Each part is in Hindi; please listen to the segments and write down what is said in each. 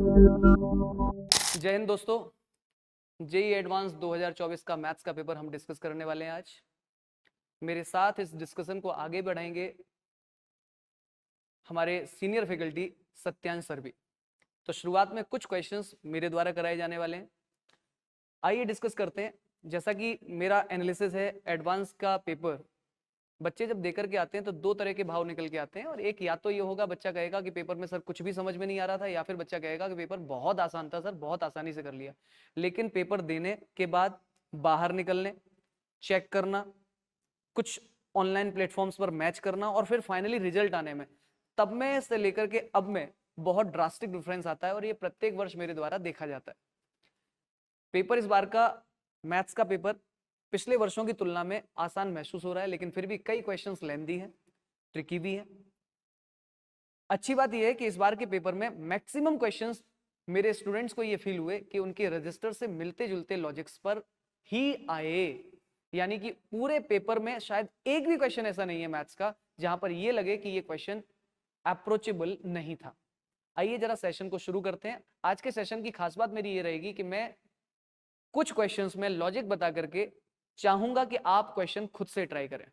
जय हिंद दोस्तों, जेईई एडवांस 2024 का मैथ्स का पेपर हम डिस्कस करने वाले हैं आज। मेरे साथ इस डिस्कशन को आगे बढ़ाएंगे हमारे सीनियर फैकल्टी सत्यांश सर भी। तो शुरुआत में कुछ क्वेश्चंस मेरे द्वारा कराए जाने वाले हैं, आइए डिस्कस करते हैं। जैसा कि मेरा एनालिसिस है, एडवांस का पेपर बच्चे जब देकर के आते हैं तो दो तरह के भाव निकल के आते हैं। और एक या तो ये होगा, बच्चा कहेगा कि पेपर में सर कुछ भी समझ में नहीं आ रहा था, या फिर बच्चा कहेगा कि पेपर बहुत आसान था सर, बहुत आसानी से कर लिया। लेकिन पेपर देने के बाद बाहर निकलने, चेक करना, कुछ ऑनलाइन प्लेटफॉर्म्स पर मैच करना और फिर फाइनली रिजल्ट आने में, तब में से लेकर के अब में बहुत ड्रास्टिक डिफरेंस आता है। और ये प्रत्येक वर्ष मेरे द्वारा देखा जाता है। पेपर इस बार का मैथ्स का पेपर पिछले वर्षों की तुलना में आसान महसूस हो रहा है, लेकिन फिर भी कई क्वेश्चंस लेंथी हैं, ट्रिकी भी है। अच्छी बात यह है कि इस बार के पेपर में मैक्सिमम क्वेश्चंस मेरे स्टूडेंट्स को ये फील हुए कि उनके रजिस्टर से मिलते जुलते लॉजिक्स पर ही आए। यानी कि पूरे पेपर में शायद एक भी क्वेश्चन ऐसा नहीं है मैथ्स का जहां पर यह लगे कि ये क्वेश्चन अप्रोचेबल नहीं था। आइए जरा सेशन को शुरू करते हैं। आज के सेशन की खास बात मेरी ये रहेगी कि मैं कुछ क्वेश्चंस में लॉजिक बता करके चाहूंगा कि आप क्वेश्चन खुद से ट्राई करें।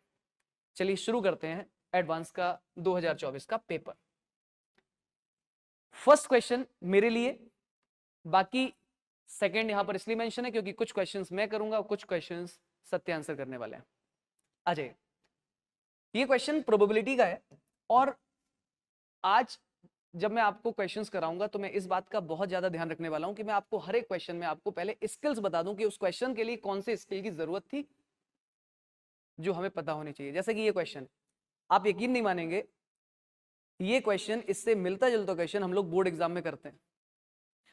चलिए शुरू करते हैं एडवांस का 2024 का पेपर। फर्स्ट क्वेश्चन मेरे लिए, बाकी सेकंड यहां पर इसलिए मेंशन है क्योंकि कुछ क्वेश्चंस मैं करूंगा और कुछ क्वेश्चंस सत्य आंसर करने वाले हैं। अजय, ये क्वेश्चन प्रोबेबिलिटी का है और आज जब मैं आपको क्वेश्चंस कराऊंगा तो मैं इस बात का बहुत ज्यादा ध्यान रखने वाला हूं कि मैं आपको हर एक क्वेश्चन में आपको पहले स्किल्स बता दूं कि उस क्वेश्चन के लिए कौन से स्किल की जरूरत थी जो हमें पता होनी चाहिए। जैसे कि ये क्वेश्चन, आप यकीन नहीं मानेंगे, ये क्वेश्चन इससे मिलता जुलता क्वेश्चन हम लोग बोर्ड एग्जाम में करते हैं,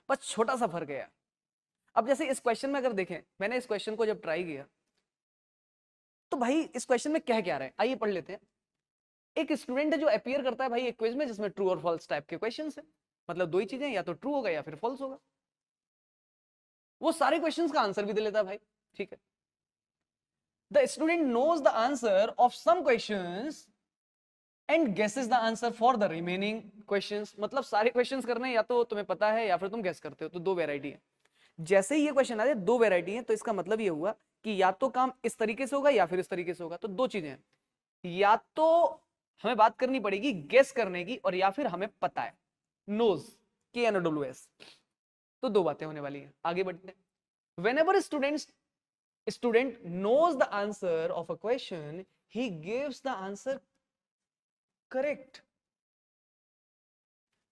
बस छोटा सा फर्क है। अब जैसे इस क्वेश्चन में अगर देखें, मैंने इस क्वेश्चन को जब ट्राई किया तो भाई इस क्वेश्चन में क्या क्या रहा है, आइए पढ़ लेते हैं। एक स्टूडेंट है जो अपीयर करता है भाई एक क्विज में जिसमें ट्रू और फॉल्स टाइप के क्वेश्चंस है। मतलब दो ही चीजें, या तो ट्रू होगा या फिर फॉल्स होगा। वो सारे क्वेश्चंस का आंसर भी दे लेता है भाई, ठीक है। The student knows the answer of some questions and guesses the answer for the remaining questions. मतलब सारे क्वेश्चंस करने या तो तुम्हें पता है या फिर तुम गेस करते हो। तो दो वैरायटी है। जैसे ही ये क्वेश्चन आ जाए दो वैरायटी है, तो इसका मतलब ये हुआ कि या तो काम इस तरीके से होगा या फिर इस तरीके से होगा। तो दो चीजें हैं, या तो हमें बात करनी पड़ेगी गेस करने की और या फिर हमें पता है, नोज, KNOWS। तो दो बातें होने वाली है। आगे बढ़ते हैं। Whenever student knows the answer of a question, he gives the answer correct।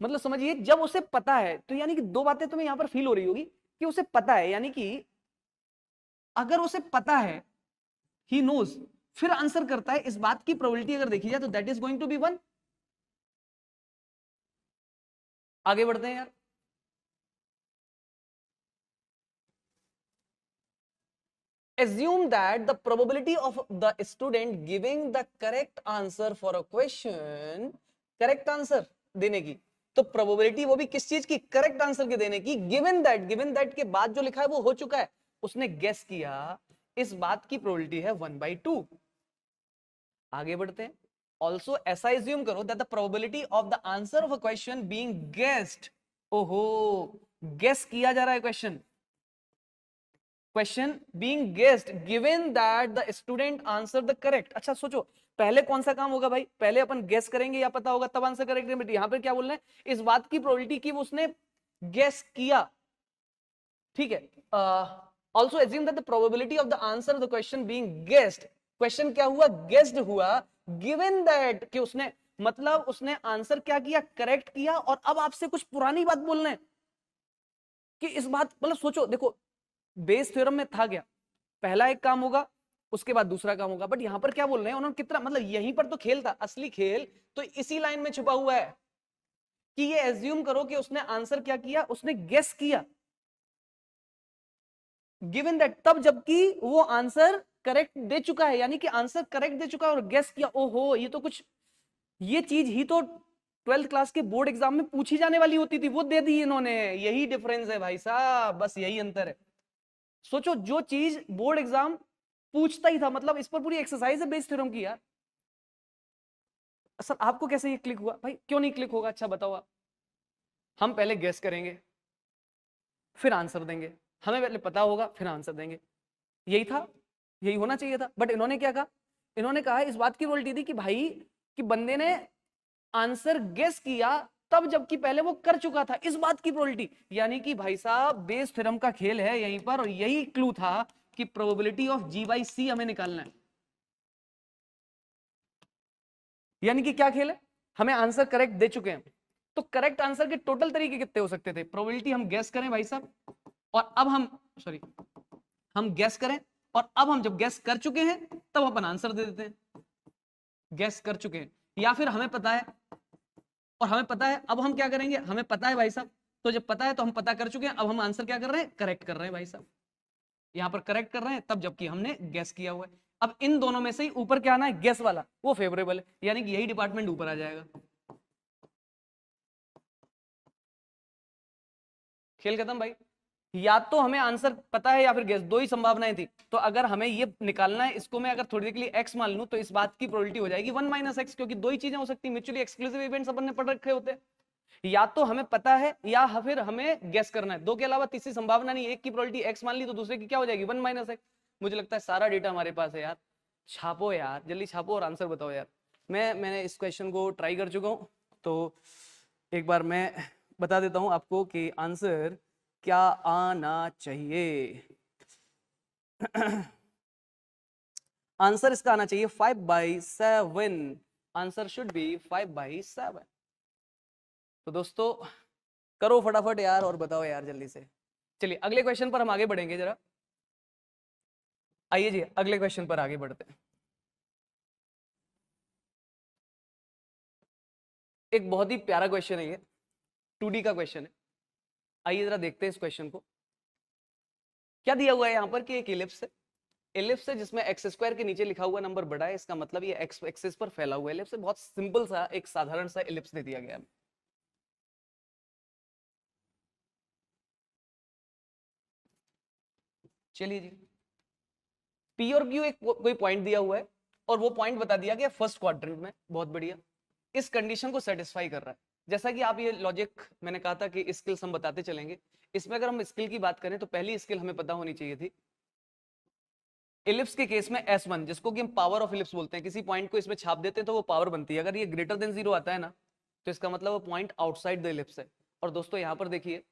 मतलब समझिए, जब उसे पता है तो यानी कि दो बातें तुम्हें यहां पर फील हो रही होगी कि उसे पता है, यानी कि अगर उसे पता है, he knows, फिर आंसर करता है, इस बात की प्रोबेबिलिटी अगर देखी जाए तो that is going to be 1। आगे बढ़ते हैं यार। Assume that the probability of the student giving the correct answer for a question, correct answer देने की, तो प्रोबेबिलिटी वो भी किस चीज की, करेक्ट आंसर के देने की। गिवन दैट के बाद जो लिखा है वो हो चुका है, उसने गेस किया, इस बात की प्रोबेबिलिटी है 1/2। आगे बढ़ते हैं। ऑल्सो ऐसा एज्यूम करो that the probability of the answer of a question being guessed, ओहो, गेस किया जा रहा है question, question being guessed given that the student answer the correct. अच्छा सोचो, पहले कौन सा काम होगा भाई, पहले अपन गेस करेंगे या पता होगा तब आंसर करेक्ट। बट यहां पर क्या बोल रहे हैं, इस बात की प्रोबेबिलिटी की उसने गेस किया, ठीक है। Also assume that the probability of the answer of the question being guessed, question क्या हुआ, गेस्ड हुआ, गिवन दैट कि उसने, मतलब उसने आंसर क्या किया, करेक्ट किया। और अब आपसे कुछ पुरानी बात बोलना है कि इस बात, मतलब सोचो, देखो बेस थ्योरम में था क्या, पहला एक काम होगा उसके बाद दूसरा काम होगा। बट यहां पर क्या बोल रहे हैं उन्होंने, कितना, मतलब यहीं पर तो खेल था, असली खेल तो इसी लाइन में छुपा हुआ है कि ये एज्यूम करो कि उसने आंसर क्या किया, उसने गेस किया, गिवन दैट, तब जबकि वो आंसर करेक्ट दे चुका है, यानी कि आंसर करेक्ट दे चुका है और गेस किया। ओहो, ये तो कुछ, ये चीज ही तो 12th क्लास के बोर्ड एग्जाम में पूछी जाने वाली होती थी, वो दे दी इन्होंने। यही डिफरेंस है भाई साहब, बस यही अंतर है। सोचो, जो चीज बोर्ड एग्जाम पूछता ही था, मतलब इस पर पूरी एक्सरसाइज है बेस थ्योरम की यार। सर आपको कैसे ये क्लिक हुआ भाई, क्यों नहीं क्लिक होगा, अच्छा बताओ आप। हम पहले गेस करेंगे, फिर आंसर देंगे, हमें पहले पता होगा फिर आंसर देंगे। यही था, यही होना चाहिए था। बट इन्होंने क्या कहा, इन्होंने कहा इस बात की वोल्टी थी कि भाई कि बंदे ने आंसर गेस किया तब जबकि पहले वो कर चुका था, इस बात की प्रोबेबिलिटी। यानी कि भाई साहब बेस थ्योरम का खेल है यहीं पर, और यही क्लू था कि प्रोबेबिलिटी ऑफ जी बाई सी हमें निकालना है। यानी कि क्या खेल है, हमें आंसर करेक्ट दे चुके हैं, तो करेक्ट आंसर के टोटल तरीके कितने हो सकते थे, प्रोबेबिलिटी हम गैस करें भाई साहब, और अब हम गैस करें, और अब हम जब गैस कर चुके हैं तब अपन आंसर दे देते हैं। गैस कर चुके हैं या फिर हमें पता है, और हमें पता है, अब हम क्या करेंगे, हमें पता है भाई साहब, तो जब पता है तो हम पता कर चुके हैं, अब हम आंसर क्या कर रहे हैं, करेक्ट कर रहे हैं भाई साहब। यहां पर करेक्ट कर रहे हैं तब जबकि हमने गैस किया हुआ है। अब इन दोनों में से ही ऊपर क्या आना है, गैस वाला, वो फेवरेबल है, यानी कि यही डिपार्टमेंट ऊपर आ जाएगा। खेल खत्म भाई। या तो हमें आंसर पता है या फिर गेस, दो ही संभावनाएं थी। तो अगर हमें ये निकालना है, इसको मैं अगर थोड़ी देर के लिए एक्स मान लूं तो इस बात की प्रोबेबिलिटी हो जाएगी 1 माइनस एक्स, क्योंकि दो ही चीजें हो सकती, म्यूचुअली एक्सक्लूसिव इवेंट्स अपन ने पढ़ रखे होते हैं। या तो हमें पता है या फिर हमें गेस करना है, दो के अलावा तीसरी संभावना नहीं। एक की प्रोबेबिलिटी एक्स मान ली तो दूसरे की क्या हो जाएगी 1 माइनस एक्स। मुझे लगता है सारा डेटा हमारे पास है यार, छापो यार, जल्दी छापो और आंसर बताओ यार। मैंने इस क्वेश्चन को ट्राई कर चुका हूं, तो एक बार मैं बता देता हूं आपको कि आंसर क्या आना चाहिए। आंसर इसका आना चाहिए 5/7। Answer should be 5/7। तो दोस्तों करो फटाफट यार और बताओ यार जल्दी से। चलिए अगले क्वेश्चन पर हम आगे बढ़ेंगे जरा। आइए जी अगले क्वेश्चन पर आगे बढ़ते हैं। एक बहुत ही प्यारा क्वेश्चन है ये, 2D का क्वेश्चन है। आइए जरा देखते हैं इस क्वेश्चन को। क्या दिया हुआ है यहाँ पर कि एक इलिप्स है, इलिप्स है जिसमें एक्स स्क्वायर के नीचे लिखा हुआ नंबर बड़ा है, इसका मतलब ये एक्स एक्सिस पर फैला हुआ इलिप्स है। बहुत सिंपल सा एक साधारण सा इलिप्स दे दिया गया है। चलिए जी, पी और क्यू एक कोई पॉइंट दिया हुआ है और वो पॉइंट बता दिया गया फर्स्ट क्वाड्रेंट में, बहुत बढ़िया। इस कंडीशन को सेटिस्फाई कर रहा है। जैसा कि आप ये लॉजिक मैंने कहा था कि स्किल्स हम बताते चलेंगे, इसमें अगर हम स्किल की बात करें तो पहली स्किल हमें पता होनी चाहिए थी। इलिप्स के केस में S1 जिसको कि हम पावर ऑफ इलिप्स बोलते हैं, किसी पॉइंट को इसमें छाप देते हैं तो वो पावर बनती है। अगर ये ग्रेटर देन 0 आता है ना तो इसका मतलब वो पॉइंट आउटसाइड द इलिप्स है। और दोस्तों यहां पर देखिए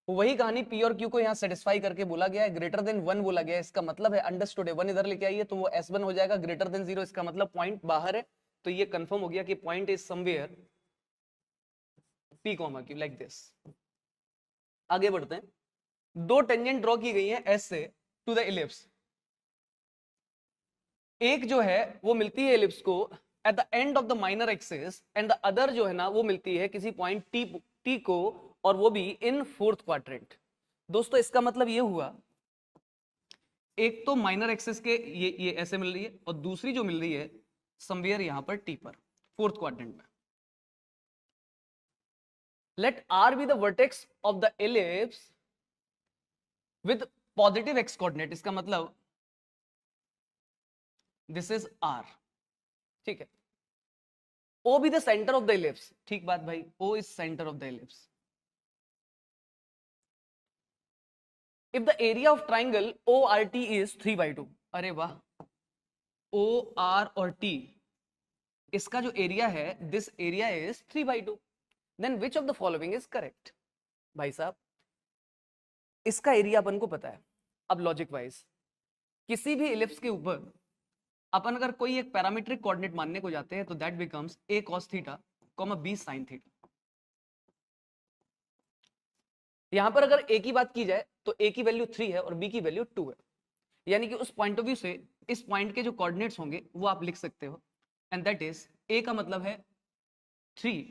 वही कहानी पी और क्यू को यहाँ सेटिस्फाई करके बोला गया है, ग्रेटर देन 1 बोला गया है, इसका मतलब है अंडरस्टूड है। 1 इधर लेके आइए तो वो S1 हो जाएगा, ग्रेटर देन 0 इसका मतलब पॉइंट बाहर है। तो ये कंफर्म हो गया कि point is somewhere P, Q like this. आगे बढ़ते हैं। दो टेंजेंट ड्रॉ की गई है S से टू द इलिप्स। एक जो है वो मिलती है इलिप्स को at the end of the minor axis, and the other जो है ना वो मिलती है किसी पॉइंट टी को, और वो भी इन फोर्थ क्वाड्रेंट। दोस्तों इसका मतलब ये हुआ, एक तो माइनर एक्सिस के ये ऐसे मिल रही है, और दूसरी जो मिल रही है समवेयर यहां पर टी पर, फोर्थ क्वाड्रेंट में। Let R be the vertex of the ellipse with positive X coordinate. इसका मतलब दिस इज आर, ठीक है। O be the centre of the ellipse, ठीक बात भाई, O is centre of the ellipse. If the area of triangle ORT is 3/2, अरे वाह, OR और T इसका जो एरिया है, this area is 3/2, then which of the following is correct. भाई साहब इसका एरिया अपन को पता है। अब लॉजिक वाइज किसी भी इलिप्स के ऊपर अपन अगर कोई एक पैरामीट्रिक कोऑर्डिनेट मानने को जाते हैं तो that becomes A cos theta, B sin theta. यहां पर अगर A की बात की जाए तो A की वैल्यू 3 है और B की वैल्यू 2 है, यानी कि उस पॉइंट ऑफ व्यू से इस पॉइंट के जो कोऑर्डिनेट्स होंगे वो आप लिख सकते हो, एंड दैट इज A का मतलब है 3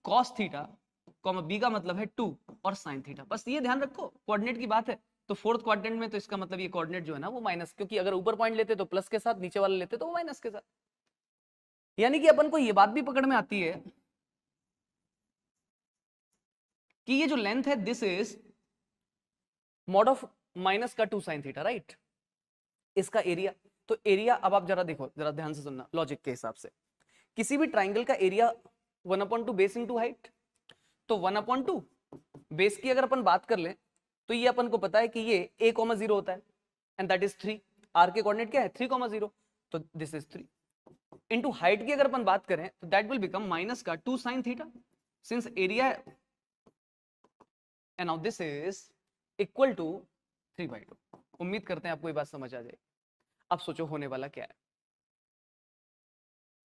cos थीटा, B का मतलब है 2 और sin थीटा। बस ये ध्यान रखो, कोऑर्डिनेट की बात है तो फोर्थ क्वाड्रेंट में तो इसका मतलब ये कोऑर्डिनेट जो है ना वो माइनस, क्योंकि अगर ऊपर पॉइंट लेते तो प्लस के साथ, नीचे वाले लेते तो वो माइनस के साथ। यानी कि अपन को ये बात भी पकड़ में आती है कि ये जो लेंथ है this is mod of minus का 2 sin थीटा, राइट। इसका एरिया, तो एरिया अब आप जरा देखो, जरा ध्यान से सुनना लॉजिक के हिसाब से। किसी भी ट्राइंगल का एरिया 1/2 बेस इनटू हाइट, तो 1/2 बेस की अगर अपन बात कर लें तो ये अपन को पता है कि ये a,0 होता है एंड दैट इज 3। r के कोऑर्डिनेट क्या है 3,0, तो दिस इज 3 इनटू हाइट की अगर अपन बात करें तो दैट विल बिकम माइनस का 2 sin theta since area and now this is equal to 3/2। उम्मीद करते हैं आपको ये बात समझ आ जाए। अब सोचो होने वाला क्या है।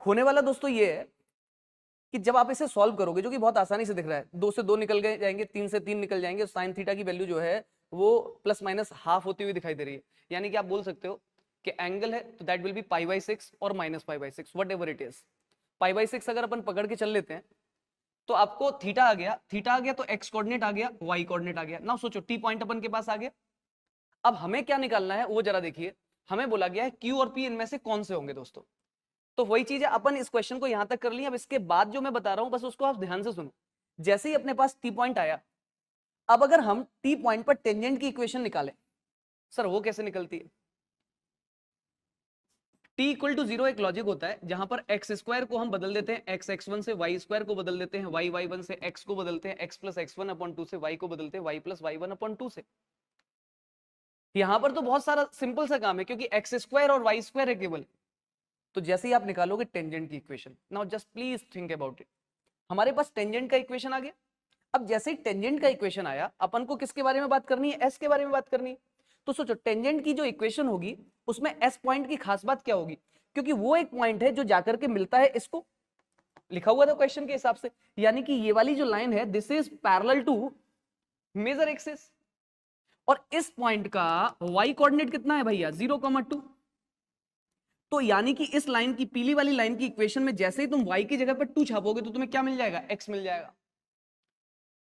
होने वाला दोस्तों ये है कि जब आप इसे सॉल्व करोगे, जो कि बहुत आसानी से दिख रहा है, 2 से 2 निकल गए जाएंगे, 3 से 3 निकल जाएंगे, sin थीटा की वैल्यू जो है वो प्लस माइनस हाफ होती हुई दिखाई दे रही है। यानी कि आप बोल सकते हो कि एंगल है तो दैट विल बी π/6 और -π/6 वट एवर इट इज। π/6 अगर अपन पकड़ के चल लेते हैं तो आपको थीटा आ गया तो x कोऑर्डिनेट आ गया, y कोऑर्डिनेट आ गया। नाउ सोचो t पॉइंट अपन के पास आ गया। अब हमें क्या निकालना है वो जरा देखिए। हमें बोला गया है q और p इनमें से कौन से होंगे दोस्तों। तो वही चीज है, अपन इस क्वेश्चन को यहां तक कर लिया। अब इसके बाद जो मैं बता रहा हूं बस उसको आप ध्यान से सुनो। जैसे ही अपने पास टी पॉइंट आया, अब अगर हम टी पॉइंट पर टेंजेंट की इक्वेशन निकालें, सर वो कैसे निकलती है। t इक्वल टू 0 एक लॉजिक होता है जहां पर एक्स स्क्वायर को हम बदल देते हैं x x1 से, y स्क्वायर को बदल देते हैं y y1 से, x को बदलते हैं x प्लस x1 अपॉन 2 से, y को बदलते हैं y प्लस y1 अपॉन 2 से। यहां पर तो बहुत सारा सिंपल सा काम है क्योंकि एक्स स्क्वायर और वाई स्क्वायर है केवल। तो जैसे ही आप निकालोगे टेंजेंट की equation, now just please think about it. हमारे पास टेंजेंट का इक्वेशन आ गया। अब जैसे ही टेंजेंट का इक्वेशन आया, अपन को किसके बारे में बात करनी है, एस के बारे में बात करनी है। तो सोचो टेंजेंट की जो इक्वेशन होगी उसमें एस पॉइंट की खास बात क्या होगी, क्योंकि वो एक पॉइंट है जो जाकर के मिलता है इसको, लिखा हुआ था क्वेश्चन के हिसाब से। यानी कि ये वाली जो लाइन है this is parallel to major axis, और इस पॉइंट का y कोऑर्डिनेट कितना है भैया 0,2। तो यानी कि इस लाइन की, पीली वाली लाइन की इक्वेशन में जैसे ही तुम y की जगह पर 2 छापोगे तो तुम्हें क्या मिल जाएगा, x मिल जाएगा।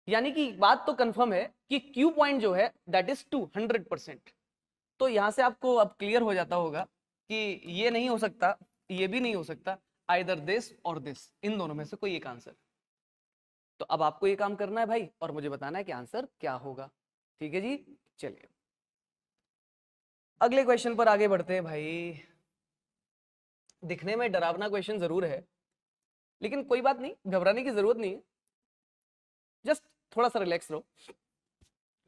यानी कि बात तो कंफर्म है कि Q पॉइंट जो है दैट इज 200%। तो यहां से आपको अब क्लियर हो जाता होगा कि ये नहीं हो सकता, ये भी नहीं हो सकता, आइदर दिस और दिस, इन दोनों में से कोई एक आंसर। तो अब आपको ये काम करना है भाई और मुझे बताना है कि आंसर क्या होगा। ठीक है जी, चलिए अगले क्वेश्चन पर आगे बढ़ते हैं भाई। दिखने में डरावना क्वेश्चन जरूर है लेकिन कोई बात नहीं, घबराने की जरूरत नहीं है, जस्ट थोड़ा सा रिलैक्स रहो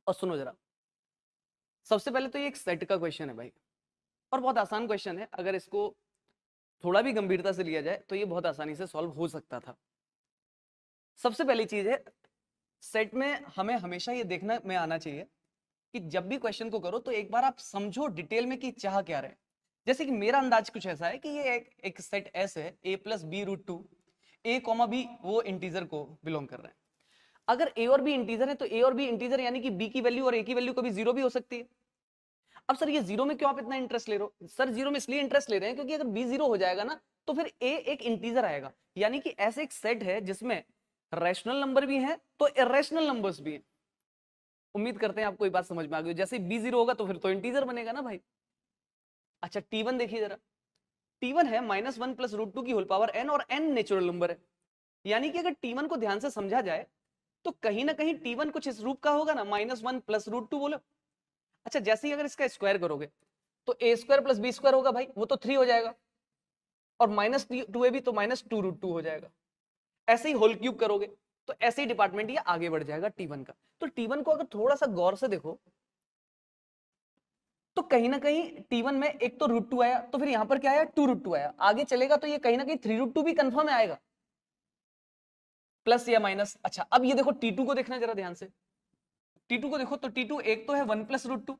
और सुनो जरा। सबसे पहले तो ये एक सेट का क्वेश्चन है भाई और बहुत आसान क्वेश्चन है। अगर इसको थोड़ा भी गंभीरता से लिया जाए तो ये बहुत आसानी से सॉल्व हो सकता था। सबसे पहली चीज है, सेट में हमें हमेशा ये देखना में आना चाहिए कि जब भी क्वेश्चन को करो तो एक बार आप समझो डिटेल में कि चाह क्या रहे। जैसे कि मेरा अंदाज कुछ ऐसा है कि ये एक सेट एस है, a plus B root 2, A comma B वो इंटीजर को बिलोंग कर रहे हैं। अगर a और b इंटीजर है तो a और b इंटीजर यानी कि b की वैल्यू और a की वैल्यू कभी जीरो भी हो सकती है। अब सर ये जीरो में क्यों आप इतना इंटरेस्ट ले रहे हो, सर जीरो में इसलिए इंटरेस्ट ले रहे हैं क्योंकि अगर b जीरो हो जाएगा ना तो फिर a एक इंटीजर आएगा। यानी कि ऐसे एक सेट है जिसमें रैशनल नंबर भी है तो इरेशनल नंबर्स भी है। उम्मीद करते हैं आपको ये बात समझ में आ गई। जैसे b जीरो होगा तो फिर तो इंटीजर बनेगा ना भाई। अच्छा t1 देखिए जरा, t1 है -1 प्लस रूट 2 की होल पावर n और n नेचुरल नंबर है। यानी कि अगर t1 को ध्यान से समझा जाए तो कहीं ना कहीं t1 कुछ इस रूप का होगा ना, -1 प्लस रूट 2 बोलो। अच्छा जैसे ही अगर इसका स्क्वायर करोगे तो a square plus B square होगा भाई, वो तो 3 हो जाएगा, और -2 भी तो -2√2 हो जाएगा। ऐसे ही होल क्यूब करोगे तो ऐसे ही डिपार्टमेंट ये आगे बढ़ जाएगा t1 का। तो t1 को अगर थोड़ा सा गौर से देखो तो कहीं ना कहीं t1 में एक तो √2 आया, तो फिर यहां पर क्या आया 2√2 आया, आगे चलेगा तो ये कहीं ना कहीं 3√2 भी कंफर्म आएगा, प्लस या माइनस। अच्छा अब ये देखो t2 को देखना जरा ध्यान से, t2 को देखो तो t2 एक तो है 1 प्लस √2,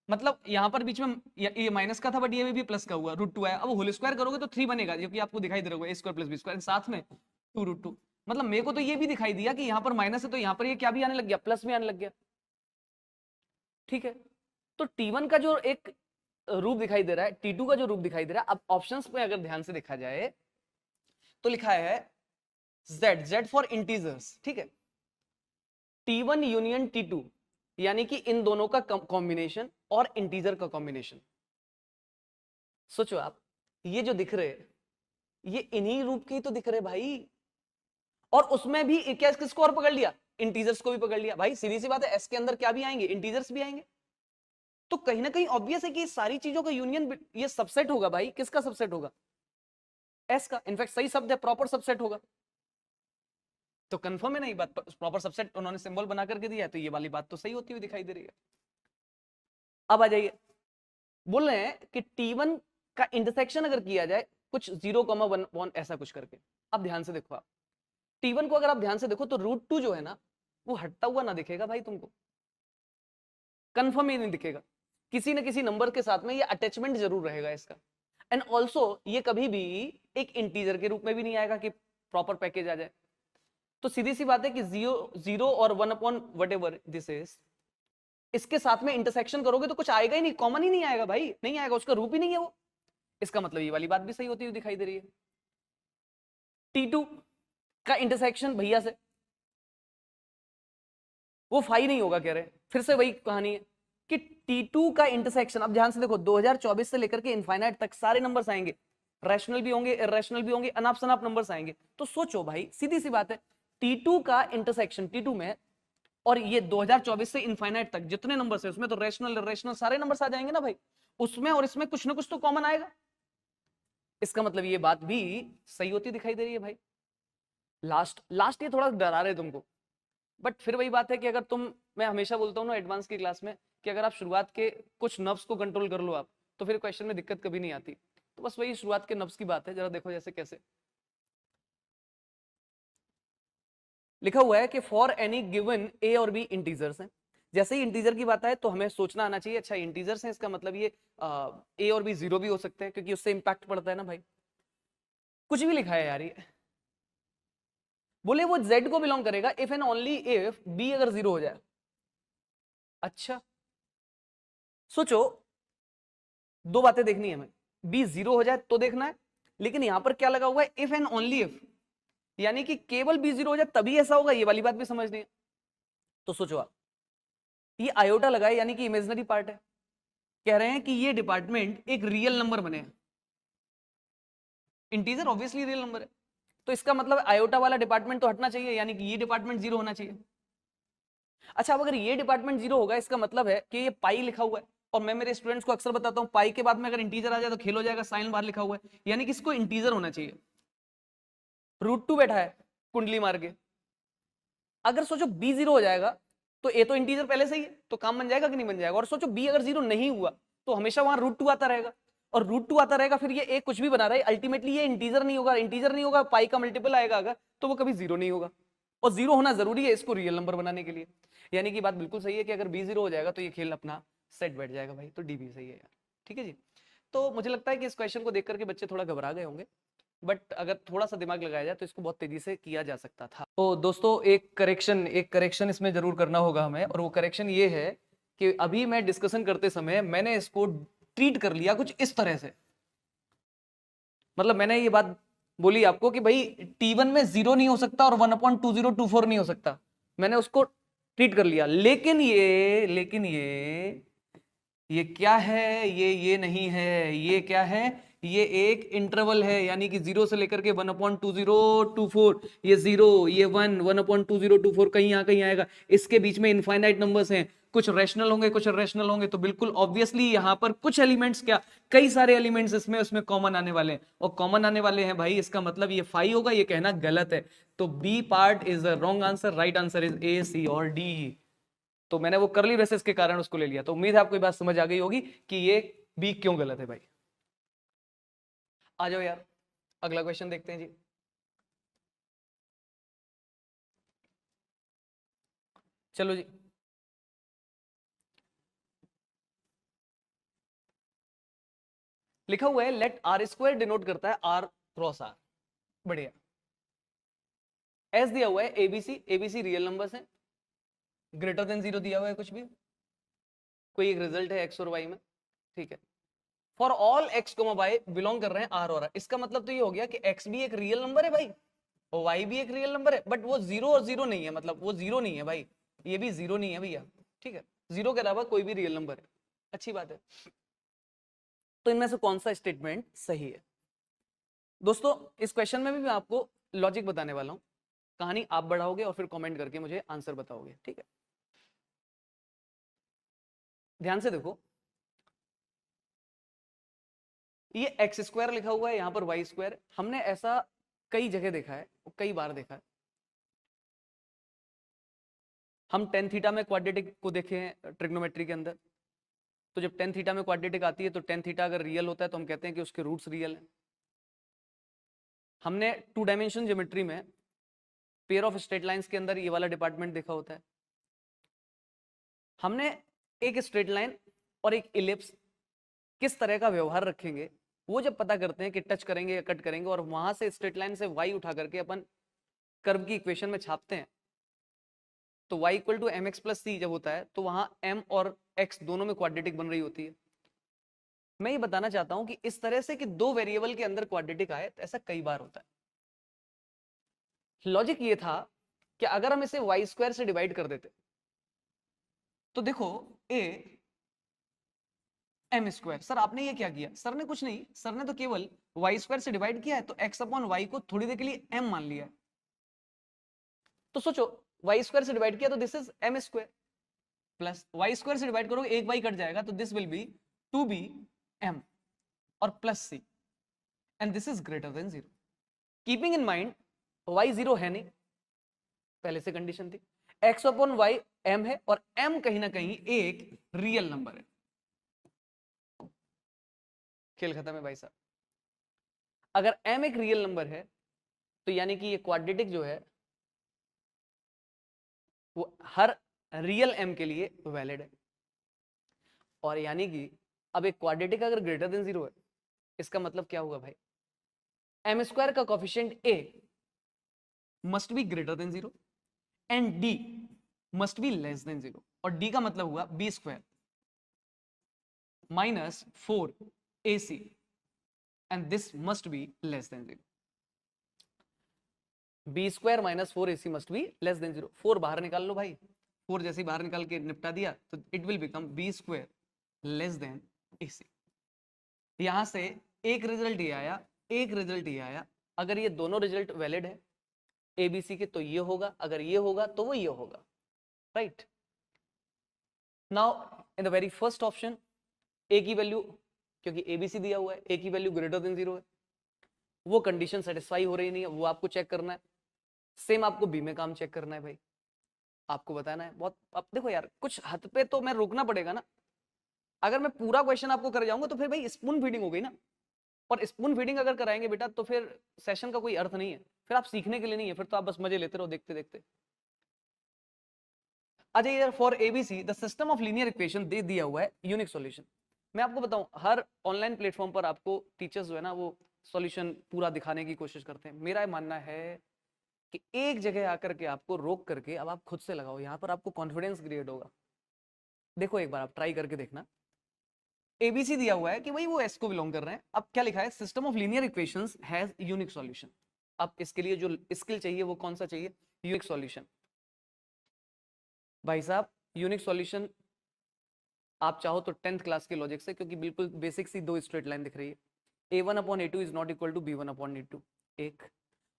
मतलब यहां पर बीच में ये माइनस का था बट ये भी प्लस का हुआ, √2 आया। अब होल स्क्वायर करोगे तो 3 बनेगा जो कि आपको दिखाई दे रहा होगा, a square plus B square साथ में 2√2। मतलब मेरे को तो ये भी दिखाई दिया कि यहां पर माइनस है तो यहां पर ये क्या भी आने लग गया, प्लस भी आने लग गया। ठीक है, तो t1 का जो एक रूप दिखाई दे रहा है, t2 का जो रूप दिखाई दे रहा है, अब ऑप्शंस पे अगर ध्यान से देखा जाए तो लिखा है z फॉर इंटीजर्स। ठीक है, t1 यूनियन t2 यानी कि इन दोनों का कॉम्बिनेशन और इंटीजर का कॉम्बिनेशन। सोचो आप, ये जो दिख रहे ये इन्हीं रूप के ही तो दिख रहे भाई, और उसमें भी क्या किसको और पकड़ लिया, इंटीजर्स को भी पकड़ लिया भाई। सीधी सी बात है, एस के अंदर क्या भी आएंगे, इंटीजर्स भी आएंगे। तो कहीं ना कहीं ऑब्वियस है कि इस सारी चीजों का यूनियन ये सबसेट होगा भाई। किसका सबसेट होगा, एस का। इनफैक्ट सही शब्द है, प्रॉपर सबसेट होगा। तो कंफर्म है ना ये बात, प्रॉपर सबसेट उन्होंने सिंबल बना करके दिया है, तो ये वाली बात तो सही होती हुई दिखाई दे रही है। अब आ जाइए, बोल रहे हैं कि T1 का इंटरसेक्शन अगर किया जाए कुछ 0,1 ऐसा कुछ करके। अब ध्यान से देखो, आप T1 को अगर आप ध्यान से देखो तो √2 जो है ना वो हटता हुआ ना दिखेगा भाई तुमको, कंफर्म ही नहीं दिखेगा, किसी ना किसी नंबर के साथ में ये अटैचमेंट जरूर रहेगा इसका। एंड ऑल्सो ये कभी भी एक इंटीजर के रूप में भी नहीं आएगा कि प्रॉपर पैकेज आ जाए। तो सीधी सी बात है कि 0 और 1/whatever दिस इज, इसके साथ में इंटरसेक्शन करोगे तो कुछ आएगा ही नहीं, कॉमन ही नहीं आएगा भाई, नहीं आएगा, उसका रूप ही नहीं है वो। इसका मतलब ये वाली बात भी सही होती हुई दिखाई दे रही है। T2 का इंटरसेक्शन भैया से वो फाई नहीं होगा कह रहे हैं, फिर से वही कहानी है कि T2 का इंटरसेक्शन, अब ध्यान से देखो 2024 से लेकर के इनफाइनाइट तक सारे नंबर्स आएंगे, रैशनल भी होंगे, इरेशनल भी होंगे, अनाप शनाप नंबर्स आएंगे। तो सोचो भाई, सीधी सी बात है, T2 का इंटरसेक्शन T2 में और ये 2024 से इनफाइनाइट तक जितने नंबर्स है उसमें तो रैशनल इरेशनल सारे नंबर्स आ जाएंगे ना भाई, उसमें और इसमें कुछ ना कुछ तो कॉमन आएगा। इसका मतलब ये बात भी सही होती दिखाई दे रही है भाई। लास्ट लास्ट ये थोड़ा डरा रहे तुमको, बट फिर वही बात है कि अगर तुम, मैं हमेशा बोलता हूँ ना एडवांस की क्लास में, कि अगर आप शुरुआत के कुछ नर्व्स को कंट्रोल कर लो आप, तो फिर क्वेश्चन में दिक्कत कभी नहीं आती। तो बस वही शुरुआत के नर्व्स की बात है, जरा देखो जैसे कैसे लिखा हुआ है कि फॉर एनी गिवन ए और बी इंटीजर्स हैं। जैसे ही इंटीजर की बात आए तो हमें सोचना आना चाहिए, अच्छा इंटीजर्स हैं, इसका मतलब ये ए और बी जीरो भी हो सकते हैं, क्योंकि उससे इंपैक्ट पड़ता है ना भाई। कुछ भी लिखा है यार ये, बोले वो Z को बिलोंग करेगा if and only if B अगर जीरो हो जाए। अच्छा सोचो, दो बातें देखनी है हमें, बी जीरो हो जाए तो देखना है, लेकिन यहां पर क्या लगा हुआ है, इफ एंड ओनली इफ, यानी कि केवल बी जीरो हो जाए तभी ऐसा होगा, ये वाली बात भी समझनी है। तो सोचो आप, ये आयोटा लगा है यानी कि इमेजिनरी पार्ट है, कह रहे हैं कि ये डिपार्टमेंट एक रियल नंबर बने, इंटीजर ऑब्वियसली रियल नंबर है, तो इसका मतलब आयोटा वाला डिपार्टमेंट तो हटना चाहिए, यानी कि ये डिपार्टमेंट जीरो होना चाहिए। अच्छा, अब अगर ये डिपार्टमेंट जीरो होगा इसका मतलब है कि ये पाई लिखा हुआ है, और मैं मेरे स्टूडेंट्स को अक्सर बताता हूं पाई के बाद में अगर इंटीजर आ जाए तो खेल हो जाएगा, साइन बाहर लिखा हुआ है, यानी कि इसको इंटीजर होना चाहिए। √2 बैठा है कुंडली मार के, अगर सोचो बी जीरो हो जाएगा तो ए तो इंटीजर पहले से ही है, तो काम बन जाएगा कि नहीं बन जाएगा। और सोचो बी अगर जीरो नहीं हुआ तो हमेशा वहां √2 आता रहेगा, और √2 आता रहेगा, फिर ये ए कुछ भी बना रहा है अल्टीमेटली ये इंटीजर नहीं होगा, इंटीजर नहीं होगा, पाई का मल्टीपल आएगा अगर, तो वो कभी जीरो नहीं होगा, और जीरो होना जरूरी है इसको रियल नंबर बनाने के लिए। यानी कि बात बिल्कुल सही है कि अगर बी जीरो हो जाएगा तो ये खेल अपना सेट बैठ जाएगा भाई, तो डी भी सही है यार। ठीक है जी, तो मुझे लगता है कि इस क्वेश्चन को देख करके बच्चे थोड़ा घबरा गए होंगे, बट अगर थोड़ा सा दिमाग लगाया जाए तो इसको बहुत तेजी से किया जा सकता था। तो दोस्तों एक करेक्शन इसमें जरूर करना होगा हमें, और वो करेक्शन ये है कि अभी मैं डिस्कशन करते समय मैंने इसको ट्रीट कर लिया कुछ इस तरह से, मतलब मैंने ये बात बोली आपको कि भाई T1 में जीरो नहीं हो सकता और 1/2024 नहीं हो सकता, मैंने उसको ट्रीट कर लिया, लेकिन ये क्या है, ये नहीं है, ये क्या है, ये एक इंटरवल है, यानी कि जीरो से लेकर के 1/2024, ये जीरो, ये 1/2024 कहीं यहाँ कहीं आएगा, इसके बीच में इनफाइनाइट नंबर्स हैं, कुछ रैशनल होंगे कुछ इरेशनल होंगे, तो बिल्कुल ऑब्वियसली यहाँ पर कुछ एलिमेंट्स, क्या कई सारे एलिमेंट्स इसमें उसमें कॉमन आने वाले हैं, और कॉमन आने वाले हैं भाई, इसका मतलब ये फाई होगा, ये कहना गलत है। तो b part is the wrong answer, right answer is a, c और डी। तो मैंने वो करली ब्रेसेस के कारण उसको ले लिया, तो उम्मीद है आपको ये बात समझ आ गई होगी कि ये बी क्यों गलत है भाई। आ जाओ यार, अगला क्वेश्चन देखते हैं जी। चलो जी, लिखा हुआ है लेट आर स्क्वायर डिनोट करता है आर क्रॉस आर। बढ़िया, एस दिया हुआ है एबीसी, एबीसी रियल नंबर्स हैं, ग्रेटर देन जीरो दिया हुआ है, कुछ भी कोई एक रिजल्ट है एक्स और वाई में, ठीक है। For all X comma Y belong कर रहे हैं आर और आर, इसका मतलब तो ये हो गया कि एक्स भी एक रियल नंबर है भाई, और वाई भी एक रियल नंबर है, बट वो जीरो और जीरो नहीं है, मतलब वो जीरो नहीं है भाई, ये भी जीरो नहीं है भैया, ठीक है, जीरो के अलावा कोई भी रियल नंबर है, अच्छी बात है। तो इनमें से कौन सा स्टेटमेंट सही है? दोस्तों इस क्वेश्चन में भी मैं आपको लॉजिक बताने वाला हूं, कहानी आप बढ़ाओगे और फिर कमेंट करके मुझे आंसर बताओगे, ठीक है। ध्यान से देखो, ये एक्स स्क्वायर लिखा हुआ है, यहां पर वाई स्क्वायर, हमने ऐसा कई जगह देखा है, कई बार देखा है, हम टेन थीटा में क्वाड्रेटिक को देखे हैं ट्रिग्नोमेट्री के अंदर, तो जब टेन थीटा में क्वाड्रेटिक आती है तो टेन थीटा अगर रियल होता है तो हम कहते हैं कि उसके रूट्स रियल हैं। हमने टू डायमेंशन ज्योमेट्री में पेयर ऑफ स्ट्रेट लाइंस के अंदर ये वाला डिपार्टमेंट देखा होता है। हमने एक स्ट्रेट लाइन और एक इलिप्स किस तरह का व्यवहार रखेंगे वो जब पता करते हैं कि टच करेंगे या कट करेंगे, और वहां से स्ट्रेट लाइन से y उठा करके अपन कर्व की इक्वेशन में छापते हैं, तो y equal to m x plus c जब होता है तो वहां m और x दोनों में क्वाड्रेटिक बन रही होती है। मैं ये बताना चाहता हूं कि इस तरह से कि दो वेरिएबल के अंदर क्वाड्रेटिक आए तो ऐसा कई बार होता है। लॉजिक ये था कि अगर हम इसे वाई स्क्वायर से डिवाइड कर देते तो देखो a एम स्क्वायर, सर आपने ये क्या किया? सर ने कुछ नहीं, सर ने तो केवल वाई स्क्वायर से डिवाइड किया है तो एक्स अपॉन वाई को थोड़ी देर के लिए m मान लिया है। तो सोचो वाई स्क्वायर से डिवाइड किया तो this is M square, plus Y square से डिवाइड करोगे एक वाई कट जाएगा तो दिस विल बी 2bm और plus C, and this is greater than 0। Keeping in mind y 0 है नहीं, पहले से कंडीशन थी, x अपॉन वाई m है और m कहीं ना कहीं एक रियल नंबर है। खेल खत्म है भाई साहब। अगर m एक रियल नंबर है तो यानी कि ये क्वाड्रेटिक जो है वो हर रियल m के लिए वैलिड है, और यानी कि अब एक क्वाड्रेटिक अगर ग्रेटर देन 0 है इसका मतलब क्या होगा भाई? m स्क्वायर का coefficient a must be greater than 0 and d must be less than 0, और d का मतलब हुआ b square minus 4ac and this must be less than 0। b square minus 4ac must be less than 0। 4 बाहर निकाल लो भाई, 4 जैसे ही बाहर निकाल के निपटा दिया तो it will become b square less than ac। यहां से एक रिजल्ट ये आया, एक रिजल्ट ये आया। अगर ये दोनों रिजल्ट वैलिड है एबीसी के तो ये होगा, अगर ये होगा तो वो ये होगा, right. Now in the very first option A की वैल्यू, क्योंकि एबीसी दिया हुआ है, ए की वैल्यू ग्रेटर देन 0 है, वो कंडीशन सेटिस्फाई हो रही नहीं है, वो आपको चेक करना है। सेम आपको बी में काम चेक करना है भाई, आपको बताना है बहुत। अब देखो यार कुछ हद पे तो मैं रोकना पड़ेगा ना, अगर मैं पूरा क्वेश्चन आपको कर जाऊंगा तो फिर भाई स्पून फीडिंग हो गई ना, और स्पून फीडिंग अगर कराएंगे बेटा तो फिर सेशन का कोई अर्थ नहीं है, फिर आप सीखने के लिए नहीं है, फिर तो आप बस मजे लेते रहो देखते देखते। अच्छा यार for ABC the system of linear equation दे दिया हुआ है यूनिक सॉल्यूशन। मैं आपको बताऊं हर ऑनलाइन प्लेटफॉर्म पर आपको टीचर्स जो है ना वो सॉल्यूशन पूरा दिखाने की कोशिश करते हैं। मेरा मानना है कि एक जगह आकर के आपको रोक करके अब आप खुद से लगाओ, यहाँ पर आपको कॉन्फिडेंस क्रिएट होगा। देखो एक बार आप ट्राई करके देखना, एबीसी दिया हुआ है कि भाई वो एस को बिलोंग कर रहे हैं। अब क्या लिखा है? System of linear equations has unique solution. अब इसके लिए जो स्किल चाहिए वो कौन सा चाहिए? Unique solution. भाई साहब यूनिक सॉल्यूशन आप चाहो तो 10th क्लास के लॉजिक से, क्योंकि बिल्कुल बेसिक सी दो स्ट्रेट लाइन दिख रही है, a1 upon a2 is not equal to b1 upon a2, एक।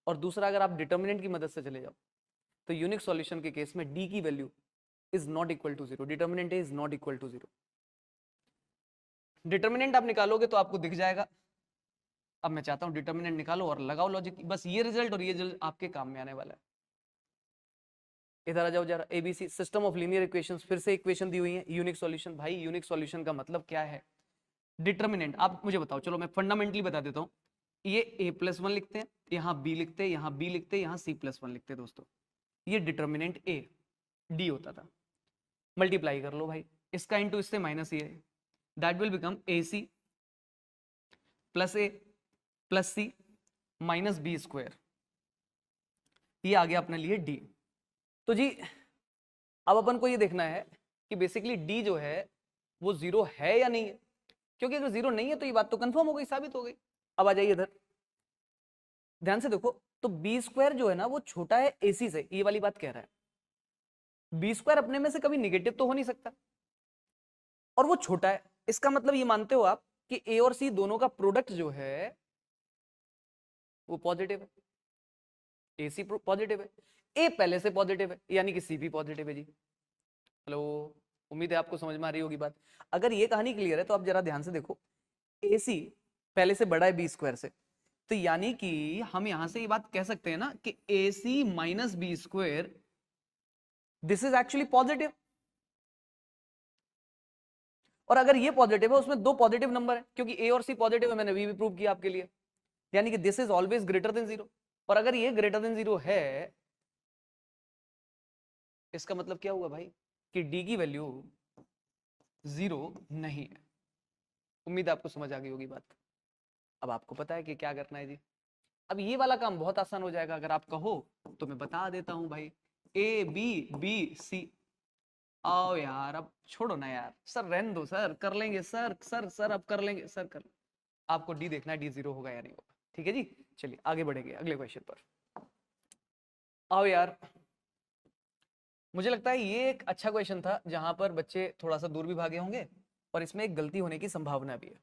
और दूसरा अगर आप डिटर्मिनेंट की मदद से चले जाओ तो यूनिक सॉल्यूशन के केस में d की value is not equal to 0, determinant is not equal to 0। Determinant आप निकालोगे तो आपको दिख जाएगा। अब मैं चाहता हूं डिटर्मिनेंट निकालो और लगाओ लॉजिक, बस ये रिजल्ट और ये रिजल्ट आपके काम में आने वाला है। इधर आ जाओ जरा, ABC system of linear equations, फिर से इक्वेशन दी हुई है, यूनिक सॉल्यूशन। भाई यूनिक सॉल्यूशन का मतलब क्या है? डिटर्मिनेंट आप मुझे बताओ, चलो मैं फंडामेंटली बता देता हूं। ये a+1 लिखते हैं, यहाँ b लिखते हैं, यहाँ b लिखते हैं, यहाँ c+1 लिखते हैं दोस्तों। ये डिटर्मिनेंट a d होता था। मल्टीप्लाई कर लो भाई, इसका इंटू इससे माइनस ये, that will become ac plus a plus c minus b square. ये आ गया अपने लिए d। तो जी अब अपन को ये देखना है कि बेसिकली d जो है वो 0 है या नहीं है, क्योंकि अगर 0 नहीं है तो ये बात तो कंफर्म हो गई, साबित हो गई। अब आ जाइए इधर, ध्यान से देखो, तो बी स्क्वायर जो है ना वो छोटा है AC से, ये वाली बात कह रहा है। बी स्क्वायर अपने में से कभी निगेटिव तो हो नहीं सकता, और वो छोटा है, इसका मतलब ये मानते हो आप कि A और C दोनों का प्रोडक्ट जो है वो पॉजिटिव है, AC पॉजिटिव है, A पहले से पॉजिटिव है, यानी कि C भी पॉजिटिव है जी। हेलो, उम्मीद है आपको समझ में आ रही होगी बात। अगर ये कहानी क्लियर है तो आप जरा ध्यान से देखो, AC पहले से बड़ा है बी स्क्वायर से, तो यानी कि हम यहां से ये बात कह सकते हैं ना कि AC minus B square this is actually positive, और अगर ये पॉजिटिव है उसमें दो पॉजिटिव नंबर है, क्योंकि ए और सी पॉजिटिव है, मैंने भी प्रूव किया आपके लिए, यानी कि this is always greater than 0। और अगर ये ग्रेटर देन 0 है, इसका मतलब क्या हुआ भाई कि डी की वैल्यू 0 नहीं है। उम्मीद आपको समझ आ गई होगी बात। अब आपको पता है कि क्या करना है जी। अब ये वाला काम बहुत आसान हो जाएगा, अगर आप कहो तो मैं बता देता हूं भाई, ए बी बी सी। आओ यार, अब छोड़ो ना यार, सर रहने दो सर, कर लेंगे सर, सर अब कर लेंगे सर, कर। आपको डी देखना है, डी 0 होगा या नहीं होगा, ठीक है जी। चलिए आगे बढ़ेंगे अगले क्वेश्चन पर। आओ यार, मुझे लगता है ये एक अच्छा क्वेश्चन था जहां पर बच्चे थोड़ा सा दूर भी भागे होंगे और इसमें एक गलती होने की संभावना भी है।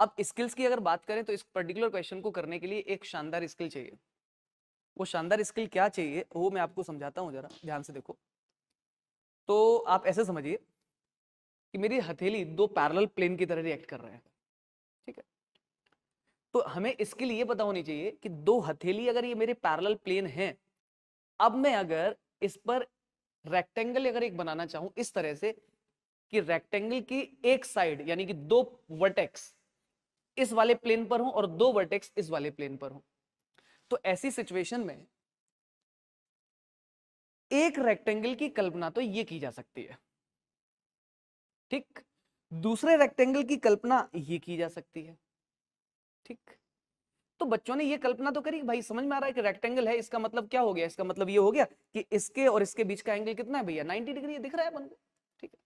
अब स्किल्स की अगर बात करें तो इस पर्टिकुलर क्वेश्चन को करने के लिए एक शानदार स्किल चाहिए। वो शानदार स्किल क्या चाहिए वो मैं आपको समझाता हूं, जरा ध्यान से देखो। तो आप ऐसे समझिए कि मेरी हथेली दो पैरेलल प्लेन की तरह रिएक्ट कर रहे हैं, ठीक है। तो हमें इसके लिए पता होनी चाहिए कि दो हथेली अगर ये मेरे पैरेलल प्लेन हैं, अब मैं अगर इस पर रेक्टेंगल अगर एक बनाना चाहूं इस तरह से कि रेक्टेंगल की एक साइड यानी कि दो वर्टेक्स इस वाले प्लेन पर हो और दो वर्टेक्स इस वाले प्लेन पर हो, तो ऐसी सिचुएशन में एक रेक्टेंगल की कल्पना तो ये की जा सकती है, ठीक। दूसरे रेक्टेंगल की कल्पना ये की जा सकती है, ठीक। तो बच्चों ने ये कल्पना तो करी, भाई समझ में आ रहा है कि रेक्टेंगल है, इसका मतलब क्या हो गया, इसका मतलब ये हो गया कि इसके और इसके बीच का एंगल कितना है भैया, 90 डिग्री दिख रहा है अपन को, ठीक है।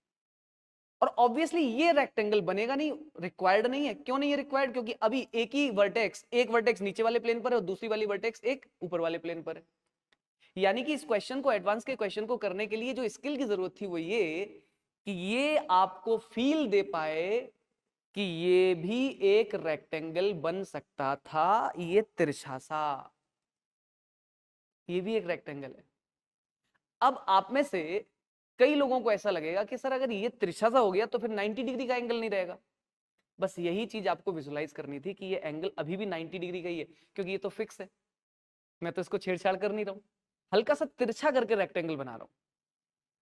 और ऑब्वियसली ये रेक्टेंगल बनेगा नहीं, रिक्वायर्ड नहीं है। क्यों नहीं है रिक्वायर्ड? क्योंकि अभी एक ही वर्टेक्स, एक वर्टेक्स नीचे वाले प्लेन पर है और दूसरी वाली वर्टेक्स एक ऊपर वाले प्लेन पर है। यानी कि इस क्वेश्चन को, एडवांस के क्वेश्चन को करने के लिए जो स्किल की जरूरत थी वो ये कि ये आपको फील दे पाए कि ये भी एक रेक्टेंगल बन सकता था, ये तिरछा सा, ये भी एक रेक्टेंगल है। अब आप में से कई लोगों को ऐसा लगेगा कि सर अगर ये तिरछा सा हो गया तो फिर 90 डिग्री का एंगल नहीं रहेगा। बस यही चीज आपको विजुलाइज करनी थी कि ये एंगल अभी भी 90 डिग्री का ही है, क्योंकि ये तो फिक्स है, मैं तो इसको छेड़छाड़ कर नहीं रहा हूं, हल्का सा तिरछा करके रेक्टेंगल बना रहा हूं।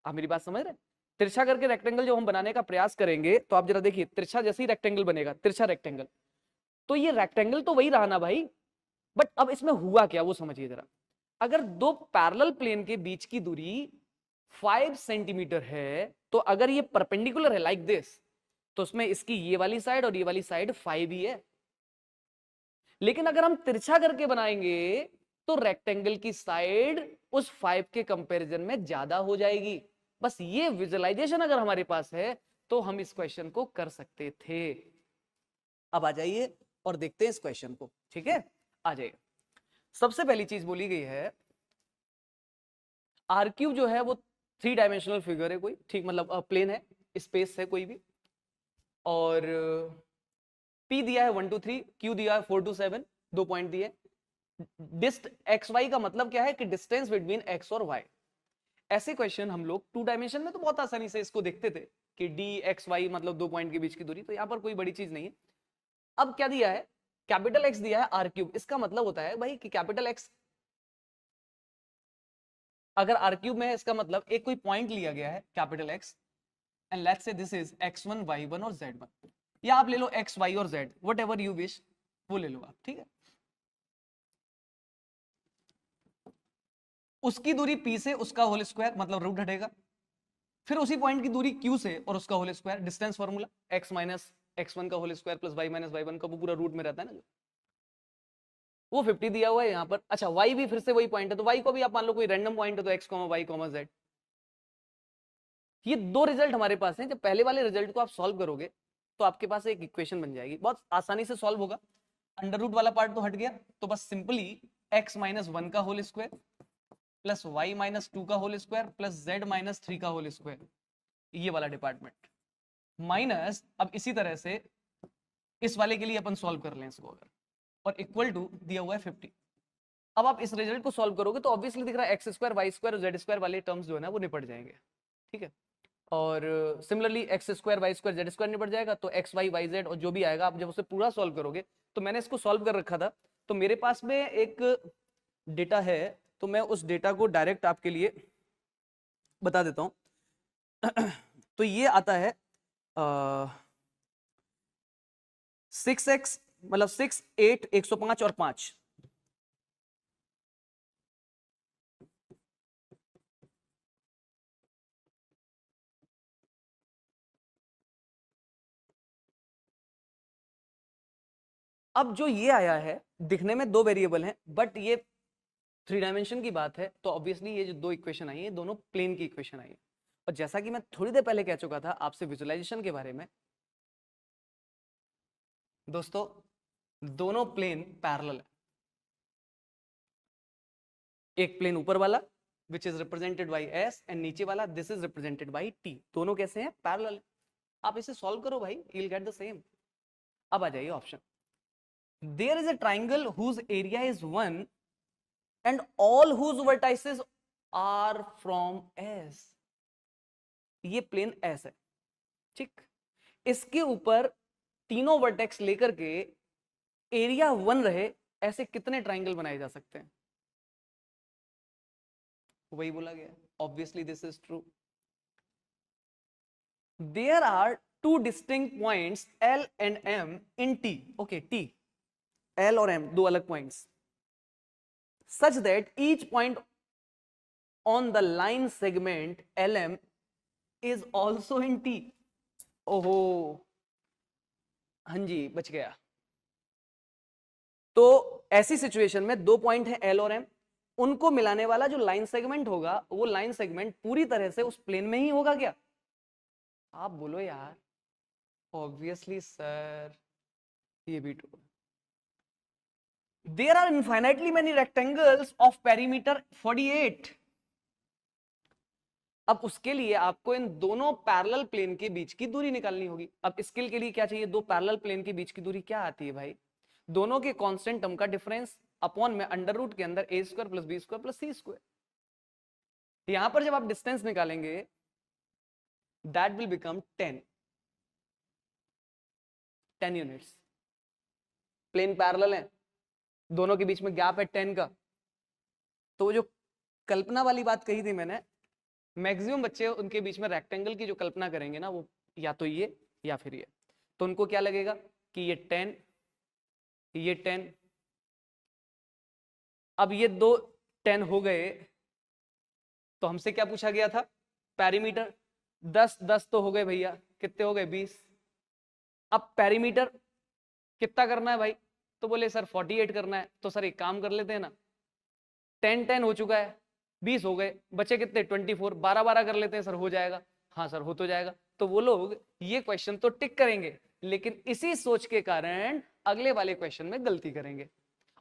आप मेरी बात समझ रहे हैं? तिरछा करके रेक्टेंगल जो हम बनाने का प्रयास करेंगे, तो आप जरा देखिए, तिरछा जैसे ही रेक्टेंगल बनेगा, तिरछा रेक्टेंगल, तो ये रेक्टेंगल तो वही रहा ना भाई, बट अब इसमें हुआ क्या वो समझिए जरा। अगर दो पैरेलल प्लेन के बीच की दूरी 5 सेंटीमीटर है, तो अगर ये परपेंडिकुलर है लाइक दिस, तो उसमें इसकी ये वाली साइड और ये वाली साइड 5 ही है। लेकिन अगर हम तिरछा करके बनाएंगे तो रेक्टेंगल की साइड उस 5 के कंपैरिजन में ज्यादा हो जाएगी। बस ये विजुअलाइजेशन अगर हमारे पास है तो हम इस क्वेश्चन को कर सकते थे। अब आ जाइए और देखते हैं इस क्वेश्चन को, ठीक है। आ जाइए, सबसे पहली चीज बोली गई है आर क्यूब जो है वो 3 डायमेंशनल फिगर है कोई, ठीक, मतलब प्लेन है, स्पेस है कोई भी, और P दिया है 1 2 3, Q दिया है 4 2 7, 2 पॉइंट दिए। डिस्ट एक्स वाई का मतलब क्या है कि डिस्टेंस बिटवीन एक्स और वाई। ऐसे क्वेश्चन हम लोग 2 डायमेंशन में तो बहुत आसानी से इसको देखते थे कि डी एक्स वाई मतलब 2 पॉइंट के बीच की दूरी, तो यहां पर कोई बड़ी चीज नहीं है। अब क्या दिया है, कैपिटल एक्स दिया है आर क्यूब, इसका मतलब होता है भाई कि कैपिटल एक्स अगर आर क्यूब में है, इसका मतलब एक कोई पॉइंट लिया गया है capital x, and let's say this is x1 y1 और z1, या आप ले लो x y और z, what ever you wish, वो ले लो आप, ठीक है। उसकी दूरी p से उसका होल स्क्वायर मतलब रूट हटेगा, फिर उसी पॉइंट की दूरी q से और उसका whole square, distance formula x minus x1 का whole square plus y minus y1 का, वो पूरा रूट में रहता है ना, वो 50 दिया हुआ है यहाँ पर। अच्छा y भी फिर से वही पॉइंट है, तो y को भी आप मान लो कोई रैंडम पॉइंट है, तो x y z। ये दो रिजल्ट हमारे पास हैं। जब पहले वाले रिजल्ट को आप सॉल्व करोगे तो आपके पास एक इक्वेशन बन जाएगी, बहुत आसानी से सॉल्व होगा। अंडर रूट वाला पार्ट तो हट गया, तो बस सिंपली x माइनस 1 का whole square plus y minus 2 का whole square plus z minus 3 का होल स्क्वायर, ये वाला डिपार्टमेंट माइनस, अब इसी तरह से इस वाले के लिए अपन सॉल्व कर लें इसको अगर, और इक्वल टू दिया हुआ है 50। अब आप इस रिजल्ट को सॉल्व करोगे तो ऑब्वियसली दिख रहा है एक्स स्क्वायर वाई स्क्वायर और जेड स्क्वायर वाले टर्म्स जो है ना वो निपट जाएंगे, ठीक है। और similarly X square Y square Z square निपट जाएगा, तो एक्स वाई वाई जेड और जो भी आएगा आप जब उसे पूरा सॉल्व करोगे, तो मैंने इसको सॉल्व कर रखा था, तो मेरे पास में एक डेटा है, तो मैं उस डेटा को डायरेक्ट आपके लिए बता देता हूं। तो ये आता है 6x मतलब 6, 8, 105 और 5। अब जो ये आया है, दिखने में दो वेरिएबल हैं, बट ये 3 डायमेंशन की बात है, तो ऑब्वियसली ये जो दो इक्वेशन आई है दोनों प्लेन की इक्वेशन आई है। और जैसा कि मैं थोड़ी देर पहले कह चुका था आपसे विजुअलाइजेशन के बारे में, दोस्तों दोनों प्लेन पैरेलल है। एक प्लेन ऊपर वाला which is represented by S, and नीचे वाला this is represented by T. दोनों कैसे हैं? पैरेलल। आप इसे सॉल्व करो भाई, you will get the same. अब आ जाइए option. There is a triangle whose area is 1 and all whose vertices are from S। ये प्लेन S है, ठीक। इसके ऊपर तीनों वर्टेक्स लेकर के एरिया 1 रहे, ऐसे कितने ट्राइंगल बनाए जा सकते हैं? वही बोला गया, obviously this is true. There are two distinct points L and M in T। Okay, T, L और M दो अलग points, such that each point on the line segment LM is also in T। ओहो, हाँ जी, बच गया। तो ऐसी सिचुएशन में दो पॉइंट है L और M, उनको मिलाने वाला जो लाइन सेगमेंट होगा वो लाइन सेगमेंट पूरी तरह से उस प्लेन में ही होगा क्या? आप बोलो यार। ऑब्वियसली सर, ये भी true. There are infinitely many rectangles of perimeter 48। अब उसके लिए आपको इन दोनों पैरेलल प्लेन के बीच की दूरी निकालनी होगी। अब स्केल के लिए क्या चाहिए? दो पैरेलल प्लेन के बीच की दूरी क्या आती है भाई? दोनों के कांस्टेंट टर्म का डिफरेंस अपॉन में अंडर रूट के अंदर a square plus B square plus C square. यहां पर जब आप डिस्टेंस निकालेंगे that will become 10 units. Plane parallel है, दोनों के बीच में गैप है 10 का। तो वो जो कल्पना वाली बात कही थी मैंने, मैक्सिमम बच्चे उनके बीच में रेक्टेंगल की जो कल्पना करेंगे ना, वो या तो ये या फिर ये। तो उनको क्या लगेगा कि ये 10, ये 10। अब ये दो 10 हो गए, तो हमसे क्या पूछा गया था? पेरीमीटर। 10 10 तो हो गए भैया, कितने हो गए? 20। अब पेरीमीटर कितना करना है भाई? तो बोले सर 48 करना है। तो सर एक काम कर लेते हैं ना, 10 10 हो चुका है, 20 हो गए, बचे कितने? 24। 12 12 कर लेते हैं सर, हो जाएगा। हाँ सर, हो तो जाएगा। तो वो लोग ये क्वेश्चन तो टिक करेंगे, लेकिन इसी सोच के कारण अगले वाले क्वेश्चन में गलती करेंगे।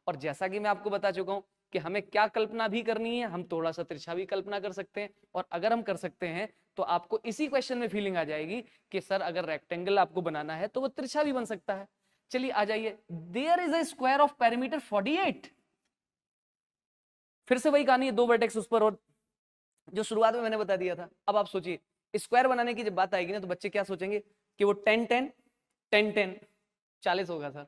और जैसा कि मैं आपको बता चुका हूं कि हमें क्या कल्पना भी करनी है, हम थोड़ा सा तिरछा भी कल्पना कर सकते हैं। और अगर हम कर सकते हैं तो आपको इसी क्वेश्चन में फीलिंग आ जाएगी कि सर अगर रेक्टेंगल आपको बनाना है तो वो तिरछा भी बन सकता है। चलिए आ जाइए। There is a square of perimeter 48। फिर से वही कहानी है, दो वर्टेक्स उस पर, और जो शुरुआत में मैंने बता दिया था। अब आप सोचिए, स्क्वायर बनाने की जब बात आएगी ना, तो बच्चे क्या सोचेंगे कि वो 10 10 10 10 40 होगा सर।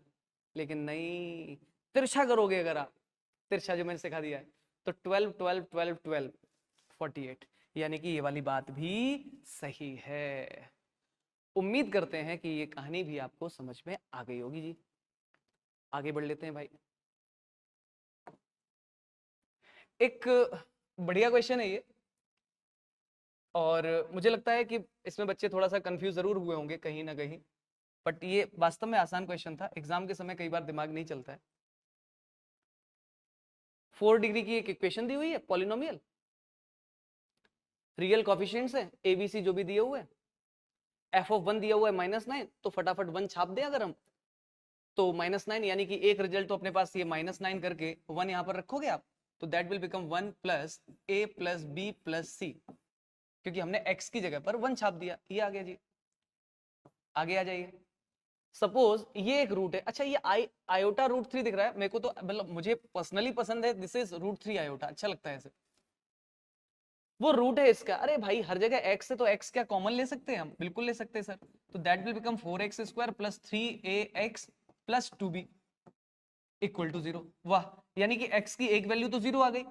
लेकिन नहीं, तिरछा करोगे अगर आप, तिरछा जो मैंने सिखा दिया है, तो 12 12 12 12 48। यानी कि ये वाली बात भी सही है। उम्मीद करते हैं कि ये कहानी भी आपको समझ में आ गई होगी जी। आगे बढ़ लेते हैं भाई। एक बढ़िया क्वेश्चन है ये, और मुझे लगता है कि इसमें बच्चे थोड़ा सा कंफ्यूज जरूर हुए होंगे कहीं ना कहीं, बट ये वास्तव में आसान क्वेश्चन था। एग्जाम के समय कई बार दिमाग नहीं चलता है। 4 डिग्री की एक इक्वेशन दी हुई है, पॉलिनोमियल, रियल कोफिशिएंट्स है, एबीसी जो भी दिए हुए हैं, एफ ऑफ 1 दिया हुआ है -9, तो फटाफट 1 छाप दें अगर हम, तो -9 यानी कि एक रिजल्ट तो अपने पास ये -9 करके 1 यहां पर रखोगे आप, तो that will become 1 plus a plus B plus C, क्योंकि हमने x की जगह पर 1 छाप दिया। ये आ गया जी। आगे आ जाइए। सपोज ये एक रूट है। अच्छा, ये आयोटा √3 दिख रहा है मेरे को, तो मतलब मुझे पर्सनली पसंद है, दिस इज √3 आयोटा, अच्छा लगता है ऐसे। वो रूट है इसका। अरे भाई, हर जगह x है तो x क्या कॉमन ले सकते हैं हम? बिल्कुल ले सकते हैं सर। तो that will become 4x² plus 3ax plus 2b equal to 0। वाह, यानी कि x की एक वैल्यू तो 0 आ गई,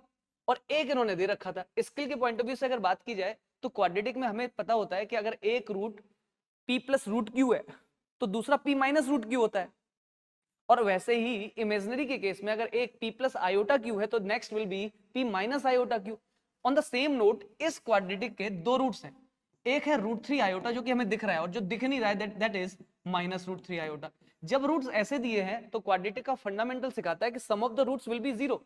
और एक इन्होंने दे रखा था। स्केल के पॉइंट ऑफ व्यू से अगर बात की जाए तो क्वाड्रेटिक में हमें पता होता है कि अगर एक root p plus root Q है तो दूसरा p माइनस रूट क्यू होता है, और वैसे ही इमेजिनरी के केस में अगर एक p प्लस आयोटा क्यू है तो next will be p minus iota Q. On the same note इस क्वाड्रेटिक के दो रूट्स हैं, एक है रूट थ्री आयोटा जो कि हमें दिख रहा है, और जो दिख नहीं रहा है that is minus root three iota. जब रूट्स ऐसे दिए हैं तो क्वाड्रेटिक का फंडामेंटल सिखाता है कि sum of the roots will be zero,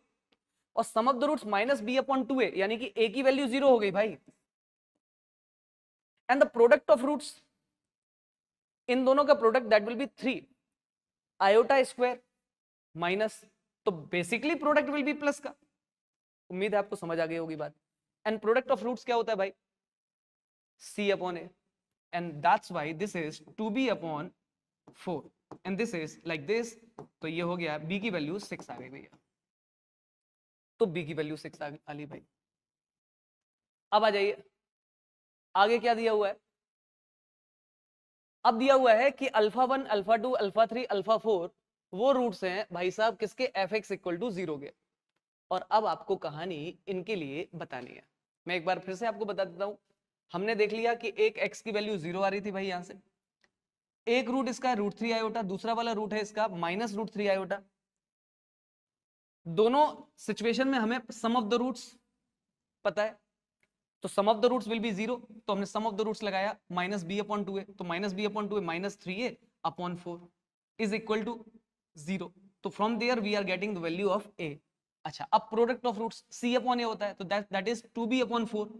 और sum of the roots minus B upon two A, यानी कि ए की वैल्यू जीरो हो गई भाई। And the product of roots, इन दोनों का product that will be three iota square minus, तो basically product will be plus का। उम्मीद है आपको समझ आ गई होगी बात। एंड प्रोडक्ट ऑफ रूट्स क्या होता है भाई? c upon a, and that's why this is 2b upon 4 and this is like this. तो ये हो गया b की वैल्यू 6 आ गई भैया, तो b की वैल्यू 6 आ गई भाई। अब आ जाइए आगे क्या दिया हुआ है। अब दिया हुआ है कि अल्फा 1 अल्फा 2 अल्फा 3 अल्फा 4 वो रूट्स हैं भाई साहब किसके? fx इक्वल टू 0 के। और अब आपको कहानी इनके लिए बतानी है। मैं एक बार फिर से आपको बता देता हूं। हमने देख लिया कि एक x की वैल्यू 0 आ रही थी भाई, यहां से एक रूट इसका रूट थ्री आयोटा, दूसरा वाला रूट है इसका माइनस रूट थ्री आयोटा। दोनों सिचुएशन में हमें सम ऑफ द रूट्स पता है, तो sum of the roots will be zero, तो हमने सम ऑफ द रूट्स लगाया minus B upon two A, तो minus B upon two A minus three A upon four is equal to zero. तो from there we are getting the value of A. अच्छा, अब product of roots C upon ए होता है, तो that is two B upon four.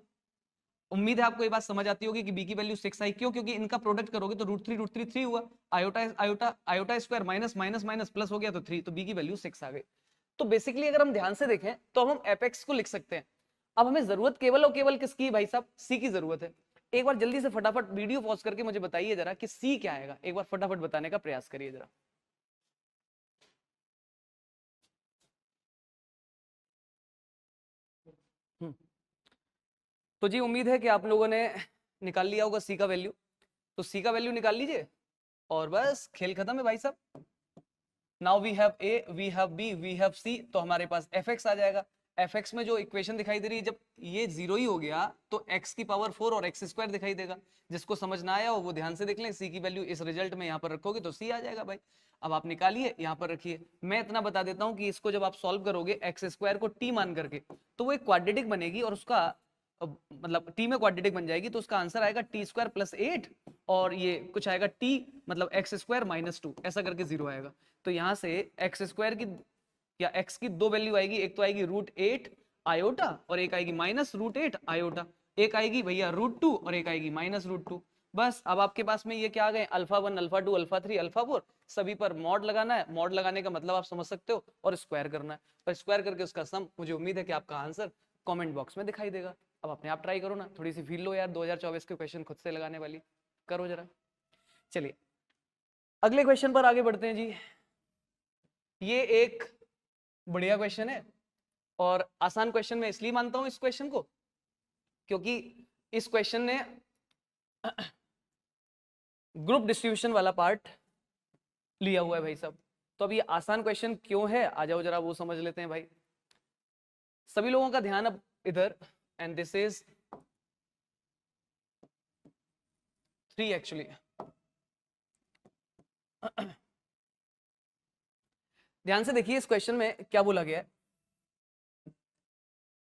उम्मीद है आपको ये बात समझ आती होगी कि b की वैल्यू 6 आई, क्यों? क्योंकि इनका प्रोडक्ट करोगे तो रूट थ्री थ्री हुआ, iota iota iota square minus minus minus plus हो गया तो 3, तो b की वैल्यू 6 आ गई। तो बेसिकली अगर हम ध्यान से देखें तो हम एपेक्स को लिख सकते हैं। अब हमें जरूरत केवल और केवल किसकी भाई साहब? सी की जरूरत है। एक बार जल्दी से फटाफट वीडियो पॉज करके मुझे बताइए जरा कि सी क्या आएगा, एक बार फटाफट बताने का प्रयास करिए जरा। तो जी उम्मीद है कि आप लोगों ने निकाल लिया होगा सी का वैल्यू, तो सी का वैल्यू निकाल लीजिए और बस खेल खत्म है भाई साहब। Now we have A, we have B, we have C, तो हमारे पास एफ एक्स आ जाएगा। एफ एक्स में जो इक्वेशन दिखाई दे रही है, जब ये जीरो ही हो गया तो एक्स की पावर 4 और एक्स स्क्वायर दिखाई देगा। जिसको समझ ना आया हो वो ध्यान से देख लें। सी की वैल्यू इस रिजल्ट में यहाँ पर रखोगे तो सी आ जाएगा भाई। अब आप निकालिए, यहाँ पर रखिए। मैं इतना बता देता हूँ कि इसको जब आप सॉल्व करोगे एक्स स्क्वायर को टी मान करके, तो वो एक क्वाड्रेटिक बनेगी और उसका मतलब टी में क्वाड्रेटिक बन जाएगी, तो उसका आंसर आएगा टी स्क्वायर प्लस 8 और ये कुछ आएगा टी मतलब एक्स स्क्वायर माइनस 2, ऐसा करके जीरो आएगा। तो यहाँ से एक्स स्क्वायर की या एक्स की दो वैल्यू आएगी, एक तो आएगी रूट 8 आयोटा और एक आएगी माइनस रूट 8 आयोटा। एक आएगी भैया रूट 2 और एक आएगी माइनस रूट 2। बस अब आपके पास में ये क्या आ गए? अल्फा 1 अल्फा 2 अल्फा 3 अल्फा 4, सभी पर मॉड लगाना है। मॉड लगाने का मतलब आप समझ सकते हो, और स्क्वायर करना है। पर स्क्वायर करके उसका सम, मुझे उम्मीद है कि आपका आंसर कमेंट बॉक्स में दिखाई देगा। अब अपने आप ट्राई करो ना, थोड़ी सी फील लो यार 2024 के क्वेश्चन खुद से लगाने वाली, करो जरा। चलिए अगले क्वेश्चन पर आगे बढ़ते हैं जी। ये एक बढ़िया क्वेश्चन है और आसान क्वेश्चन मैं इसलिए मानता हूं इस क्वेश्चन को क्योंकि इस क्वेश्चन ने ग्रुप डिस्ट्रीब्यूशन वाला पार्ट लिया हुआ है भाई साहब। तो अब ये आसान क्वेश्चन क्यों है, आ जाओ जरा वो समझ लेते हैं भाई। सभी लोगों का ध्यान अब इधर, एंड दिस इज 3 एक्चुअली। ध्यान से देखिए इस क्वेश्चन में क्या बोला गया है।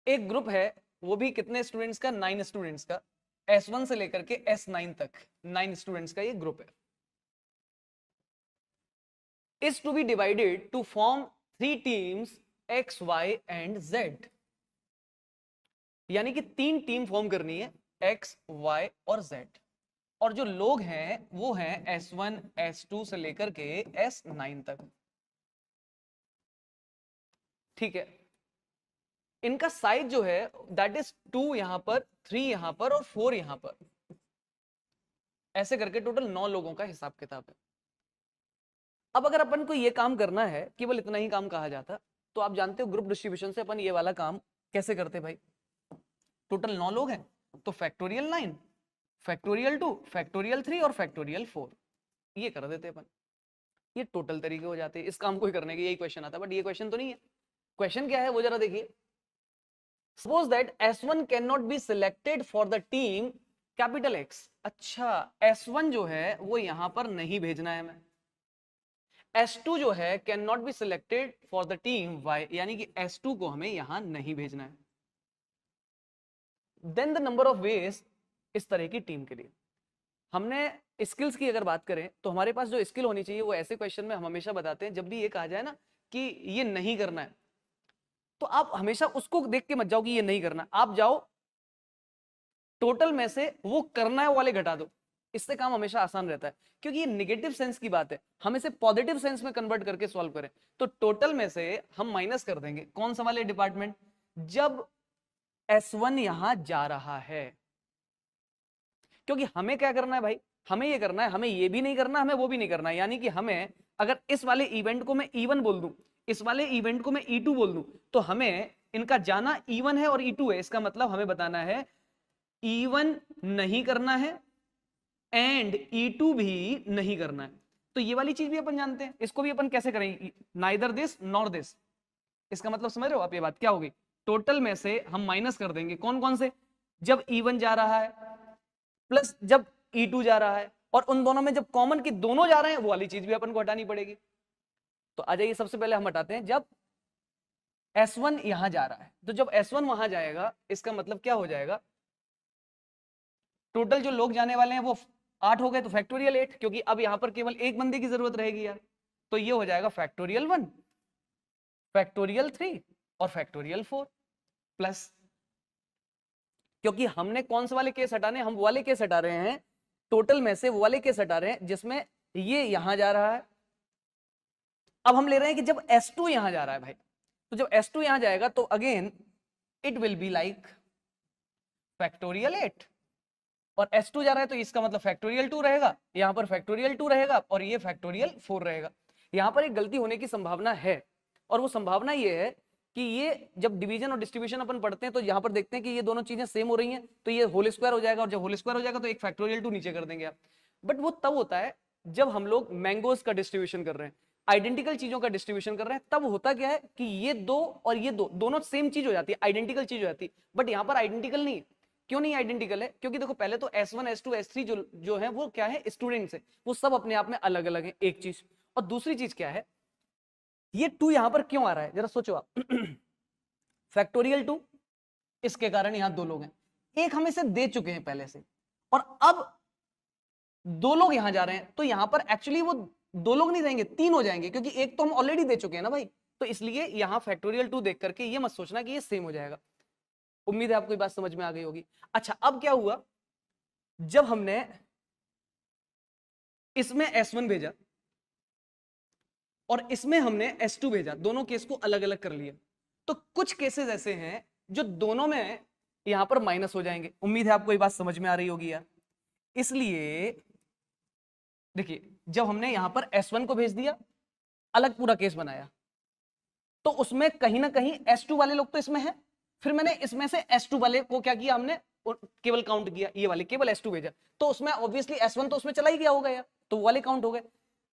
एक ग्रुप है, वो भी कितने स्टूडेंट्स का? 9 स्टूडेंट्स का। S1 से लेकर के S9 तक 9 स्टूडेंट्स का ये ग्रुप है। is to be divided to form 3 teams X, Y and Z। यानी कि 3 टीम फॉर्म करनी है X, Y और Z, और जो लोग हैं वो हैं S1 S2 से लेकर के S9 तक। ठीक है, इनका साइज जो है दैट इज 2 यहां पर, 3 यहां पर और 4 यहां पर, ऐसे करके टोटल 9 लोगों का हिसाब किताब है। अब अगर अपन को ये काम करना है, केवल इतना ही काम कहा जाता, तो आप जानते हो ग्रुप डिस्ट्रीब्यूशन से अपन ये वाला काम कैसे करते भाई। टोटल 9 लोग हैं तो फैक्टोरियल 9, फैक्टोरियल 2, फैक्टोरियल 3 और फैक्टोरियल 4, ये कर देते अपन। ये टोटल तरीके हो जाते हैं इस काम को करने के। यही क्वेश्चन आता है, बट ये क्वेश्चन तो नहीं है। क्वेश्चन क्या है वो जरा देखिए। Suppose that S1 can not be selected for the team capital X। अच्छा, S1 जो है वो यहां पर नहीं भेजना है हमें। S2 जो है can not be selected for the team Y, यानी कि S2 को हमें यहां नहीं भेजना है। Then the number of ways इस तरह की टीम के लिए। हमने स्किल्स की अगर बात करें तो हमारे पास जो स्किल होनी चाहिए वो ऐसे क्वेश्चन में हम हमेशा बताते हैं, जब भी ये कहा जाए ना कि ये नहीं करना है, तो आप हमेशा उसको देख के मत जाओ कि ये नहीं करना, आप जाओ टोटल में से वो करना है वाले घटा दो। इससे काम हमेशा आसान रहता है, क्योंकि ये निगेटिव सेंस की बात है, हम इसे पॉजिटिव सेंस में कन्वर्ट करके सॉल्व करें। तो टोटल में से हम माइनस कर देंगे कौन सा वाले डिपार्टमेंट, जब S1 यहां जा रहा है। क्योंकि हमें क्या करना है भाई, हमें ये करना है, हमें ये भी नहीं करना, हमें वो भी नहीं करना है। यानी कि हमें अगर इस वाले इवेंट को मैं E1 बोल दूं, इस वाले इवेंट को मैं E2 बोल दूं, तो हमें इनका जाना E1 है और E2 है। इसका मतलब हमें बताना है E1 नहीं करना है एंड E2 भी नहीं करना है। तो ये वाली चीज भी अपन जानते हैं, इसको भी अपन कैसे करेंगे, नाइदर दिस नॉर दिस। इसका मतलब समझ रहे हो आप ये बात क्या होगी, टोटल में से हम माइनस कर देंगे कौन कौन से, जब E1 जा रहा है प्लस जब E2 जा रहा है, और उन दोनों में जब कॉमन की दोनों जा रहे हैं वो वाली चीज भी अपन को हटानी पड़ेगी। तो आ जाइए, सबसे पहले हम हटाते हैं जब S1 यहां जा रहा है। तो जब S1 वहां जाएगा इसका मतलब क्या हो जाएगा, टोटल जो लोग जाने वाले हैं वो 8 हो गए, तो फैक्टोरियल 8, क्योंकि अब यहां पर केवल एक बंदे की जरूरत रहेगी यार। तो ये हो जाएगा फैक्टोरियल 1, फैक्टोरियल 3 और फैक्टोरियल 4 प्लस, क्योंकि हमने कौन से वाले केस हटाने, हम वाले केस हटा रहे हैं, टोटल में से वो वाले केस हटा रहे हैं जिसमें ये यहां जा रहा है। अब हम ले रहे हैं कि जब S2 यहां जा रहा है भाई, तो जब S2 यहां जाएगा तो again it will be like factorial 8, और S2 जा रहा है तो इसका मतलब फैक्टोरियल 2 रहेगा, यहां पर फैक्टोरियल 2 रहेगा और ये फैक्टोरियल 4 रहेगा। यहां पर एक गलती होने की संभावना है, और वो संभावना ये है कि ये जब डिवीजन और डिस्ट्रीब्यूशन अपन पढ़ते हैं तो यहां पर देखते हैं कि ये दोनों चीजें सेम हो रही हैं, तो ये होल स्क्वायर हो जाएगा, और जब होल स्क्वायर हो जाएगा तो एक फैक्टोरियल 2 नीचे कर देंगे आप। बट वो तब होता है जब हम लोग मैंगोज का डिस्ट्रीब्यूशन कर रहे हैं, आइडेंटिकल चीजों का डिस्ट्रीब्यूशन कर रहे हैं, तब होता क्या है कि ये दो और ये दो दोनों सेम चीज हो जाती है, आइडेंटिकल चीज हो जाती है। बट यहां पर आइडेंटिकल नहीं, क्यों नहीं आइडेंटिकल है, क्योंकि देखो पहले तो S1 S2 S3 जो है वो क्या है, स्टूडेंट्स है, वो सब अपने आप में अलग अलग है, एक चीज। और दूसरी चीज क्या है, ये 2 यहां पर क्यों आ रहा है जरा सोचो आप। फैक्टोरियल 2, इसके कारण यहां 2 लोग हैं, एक हम इसे दे चुके हैं पहले से, और अब 2 लोग यहां जा रहे हैं, तो यहां पर एक्चुअली वो 2 लोग नहीं रहेंगे, 3 हो जाएंगे, क्योंकि एक तो हम ऑलरेडी दे चुके हैं ना भाई। तो इसलिए यहां फैक्टोरियल 2 देख करके ये मत सोचना कि ये सेम हो जाएगा। उम्मीद है आपको ये बात समझ में आ गई होगी। अच्छा, अब क्या हुआ, जब हमने इसमें S1 भेजा और इसमें हमने S2 भेजा, दोनों केस को अलग अलग कर लिया, तो कुछ केसेस ऐसे हैं जो दोनों में यहां पर माइनस हो जाएंगे। उम्मीद है आपको ये बात समझ में आ रही होगी यार। इसलिए देखिए, जब हमने यहां पर S1 को भेज दिया, अलग पूरा केस बनाया, तो उसमें कहीं ना कहीं S2 वाले लोग तो इसमें हैं, फिर मैंने इसमें से S2 वाले को क्या किया, हमने केवल काउंट किया, ये वाले केवल S2 भेजा, तो उसमें ऑब्वियसली S1 तो उसमें चला ही गया होगा यार, तो वाले काउंट हो गए।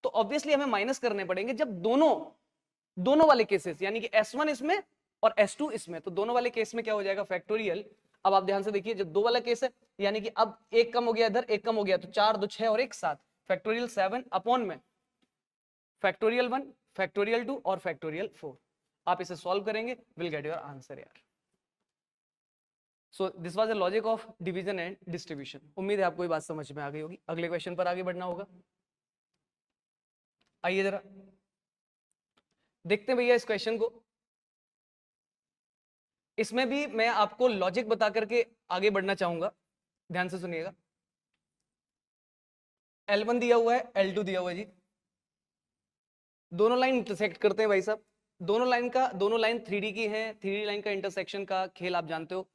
तो ऑब्वियसली हमें माइनस करने पड़ेंगे जब दोनों वाले केसेस, यानी कि S1 इसमें और S2 इसमें, तो दोनों वाले केस में क्या हो जाएगा, फैक्टोरियल। अब आप ध्यान से देखिए, जब 2 वाला केस है, यानी कि अब एक कम हो गया इधर, एक कम हो गया, तो 4 2 6 और 1 7, फैक्टोरियल 7 अपॉन में फैक्टोरियल 1, फैक्टोरियल 2 और फैक्टोरियल 4। आप इसे सॉल्व करेंगे, विल गेट योर आंसर यार। So this was the logic of division and distribution. उम्मीद है आपको ये बात समझ में आ गई होगी। अगले क्वेश्चन पर आगे बढ़ना होगा। आइए जरा देखते हैं भैया इस क्वेश्चन को। इसमें भी मैं आपको लॉजिक बता करके आगे बढ़ना चाहूंगा, ध्यान से सुनिएगा। L1 दिया हुआ है, L2 दिया हुआ है जी, दोनों लाइन इंटरसेक्ट करते हैं भाई साहब। दोनों लाइन 3D की है, 3D लाइन का इंटरसेक्शन का खेल आप जानते हो।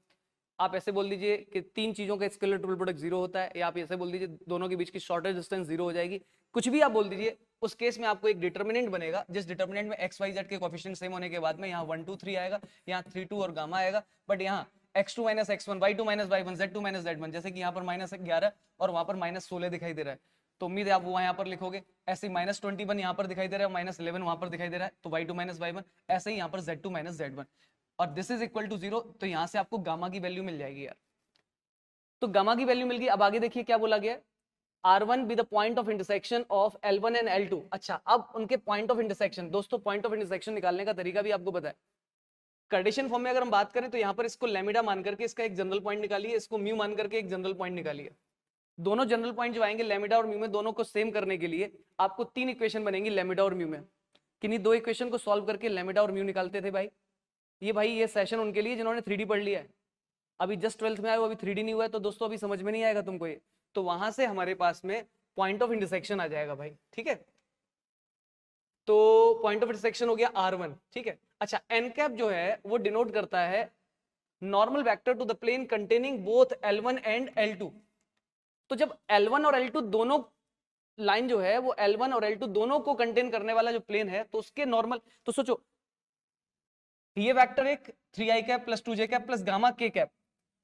आप ऐसे बोल दीजिए कि 3 चीजों का स्केलर ट्रिपल प्रोडक्ट 0 होता है, या आप ऐसे बोल दीजिए दोनों के बीच की शॉर्टेज डिस्टेंस 0 हो जाएगी, कुछ भी आप बोल दीजिए। उस केस में आपको एक डिटर्मिनेंट बनेगा, जिस डिटर्मिनेंट में एक्स वाई जेड के कोएफिशिएंट सेम होने के बाद में यहाँ 1 2 3 आएगा, यहाँ 3 2 और गामा आएगा। बट यहाँ x2 minus x1, y2 minus y1, z2 minus z1, जैसे कि यहाँ पर -11 और वहां पर -16 दिखाई दे रहा है, तो उम्मीद है आप वो यहाँ पर लिखोगे। ऐसे ही -21 यहाँ पर दिखाई दे रहा है, -11 वहां पर दिखाई दे रहा है, तो y2 माइनस y1, ऐसे ही यहाँ पर z2 माइनस z1। और दिस इज इक्वल टू 0, तो यहां से आपको गामा की वैल्यू मिल जाएगी यार। तो गामा की वैल्यू मिल गई। अब आगे देखिए क्या बोला गया, R1 be the point of intersection of L1 and L2। अच्छा, अब उनके पॉइंट ऑफ इंटरसेक्शन, दोस्तों पॉइंट ऑफ इंटरसेक्शन निकालने का तरीका भी आपको पता है। कार्टेशियन फॉर्म में अगर हम बात करें तो यहाँ पर इसको लैम्ब्डा मान करके इसका एक जनरल पॉइंट निकालिए, इसको म्यू मान करके एक जनरल पॉइंट निकालिए। दोनों जनरल पॉइंट जो आएंगे लैम्ब्डा और म्यू में, दोनों को सेम करने के लिए आपको 3 इक्वेशन बनेंगी लैम्ब्डा और म्यू में। किन्हीं 2 इक्वेशन को सॉल्व करके लैम्ब्डा और म्यू निकालते थे भाई। ये सेशन उनके लिए जिन्होंने 3D पढ़ लिया है, अभी जस्ट 12th में आए हो, अभी 3D नहीं हुआ है, तो दोस्तों अभी समझ में नहीं आएगा तुमको ये। तो वहां से हमारे पास में पॉइंट ऑफ इंटरसेक्शन आ जाएगा भाई, ठीक है। तो पॉइंट ऑफ इंटरसेक्शन हो गया R1, ठीक है। अच्छा, एन कैप जो है वो डिनोट करता है normal vector to the plane containing both L1 and L2। तो जब L1 और L2 दोनों लाइन जो है वो L1 और L2 दोनों को कंटेन करने वाला जो प्लेन है, तो उसके नॉर्मल, तो सोचो ये वेक्टर एक 3i cap plus 2j cap plus gamma k cap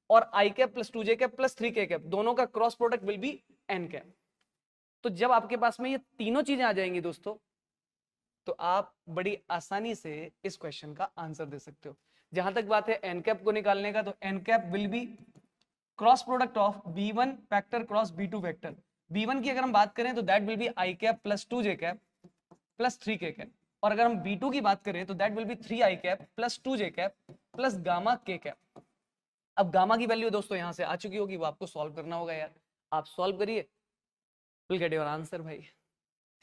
और i cap plus 2j cap plus 3k cap, दोनों का cross product will B n cap. तो जब आपके पास में ये तीनों चीजें आ जाएंगी दोस्तों, तो आप बड़ी आसानी से इस क्वेश्चन का आंसर दे सकते हो। जहां तक बात है एन कैप को निकालने का, तो N cap will be cross product of b1 vector cross b2 vector. b1 की अगर हम बात करें तो that will be i cap plus 2j cap plus 3k cap, और अगर हम b2 की बात करें तो that will be 3i cap plus 2j cap plus gamma k cap. अब गामा की वैल्यू दोस्तों यहां से आ चुकी होगी, वो आपको सॉल्व करना होगा यार। आप सॉल्व करिए, विल गेट योर आंसर भाई,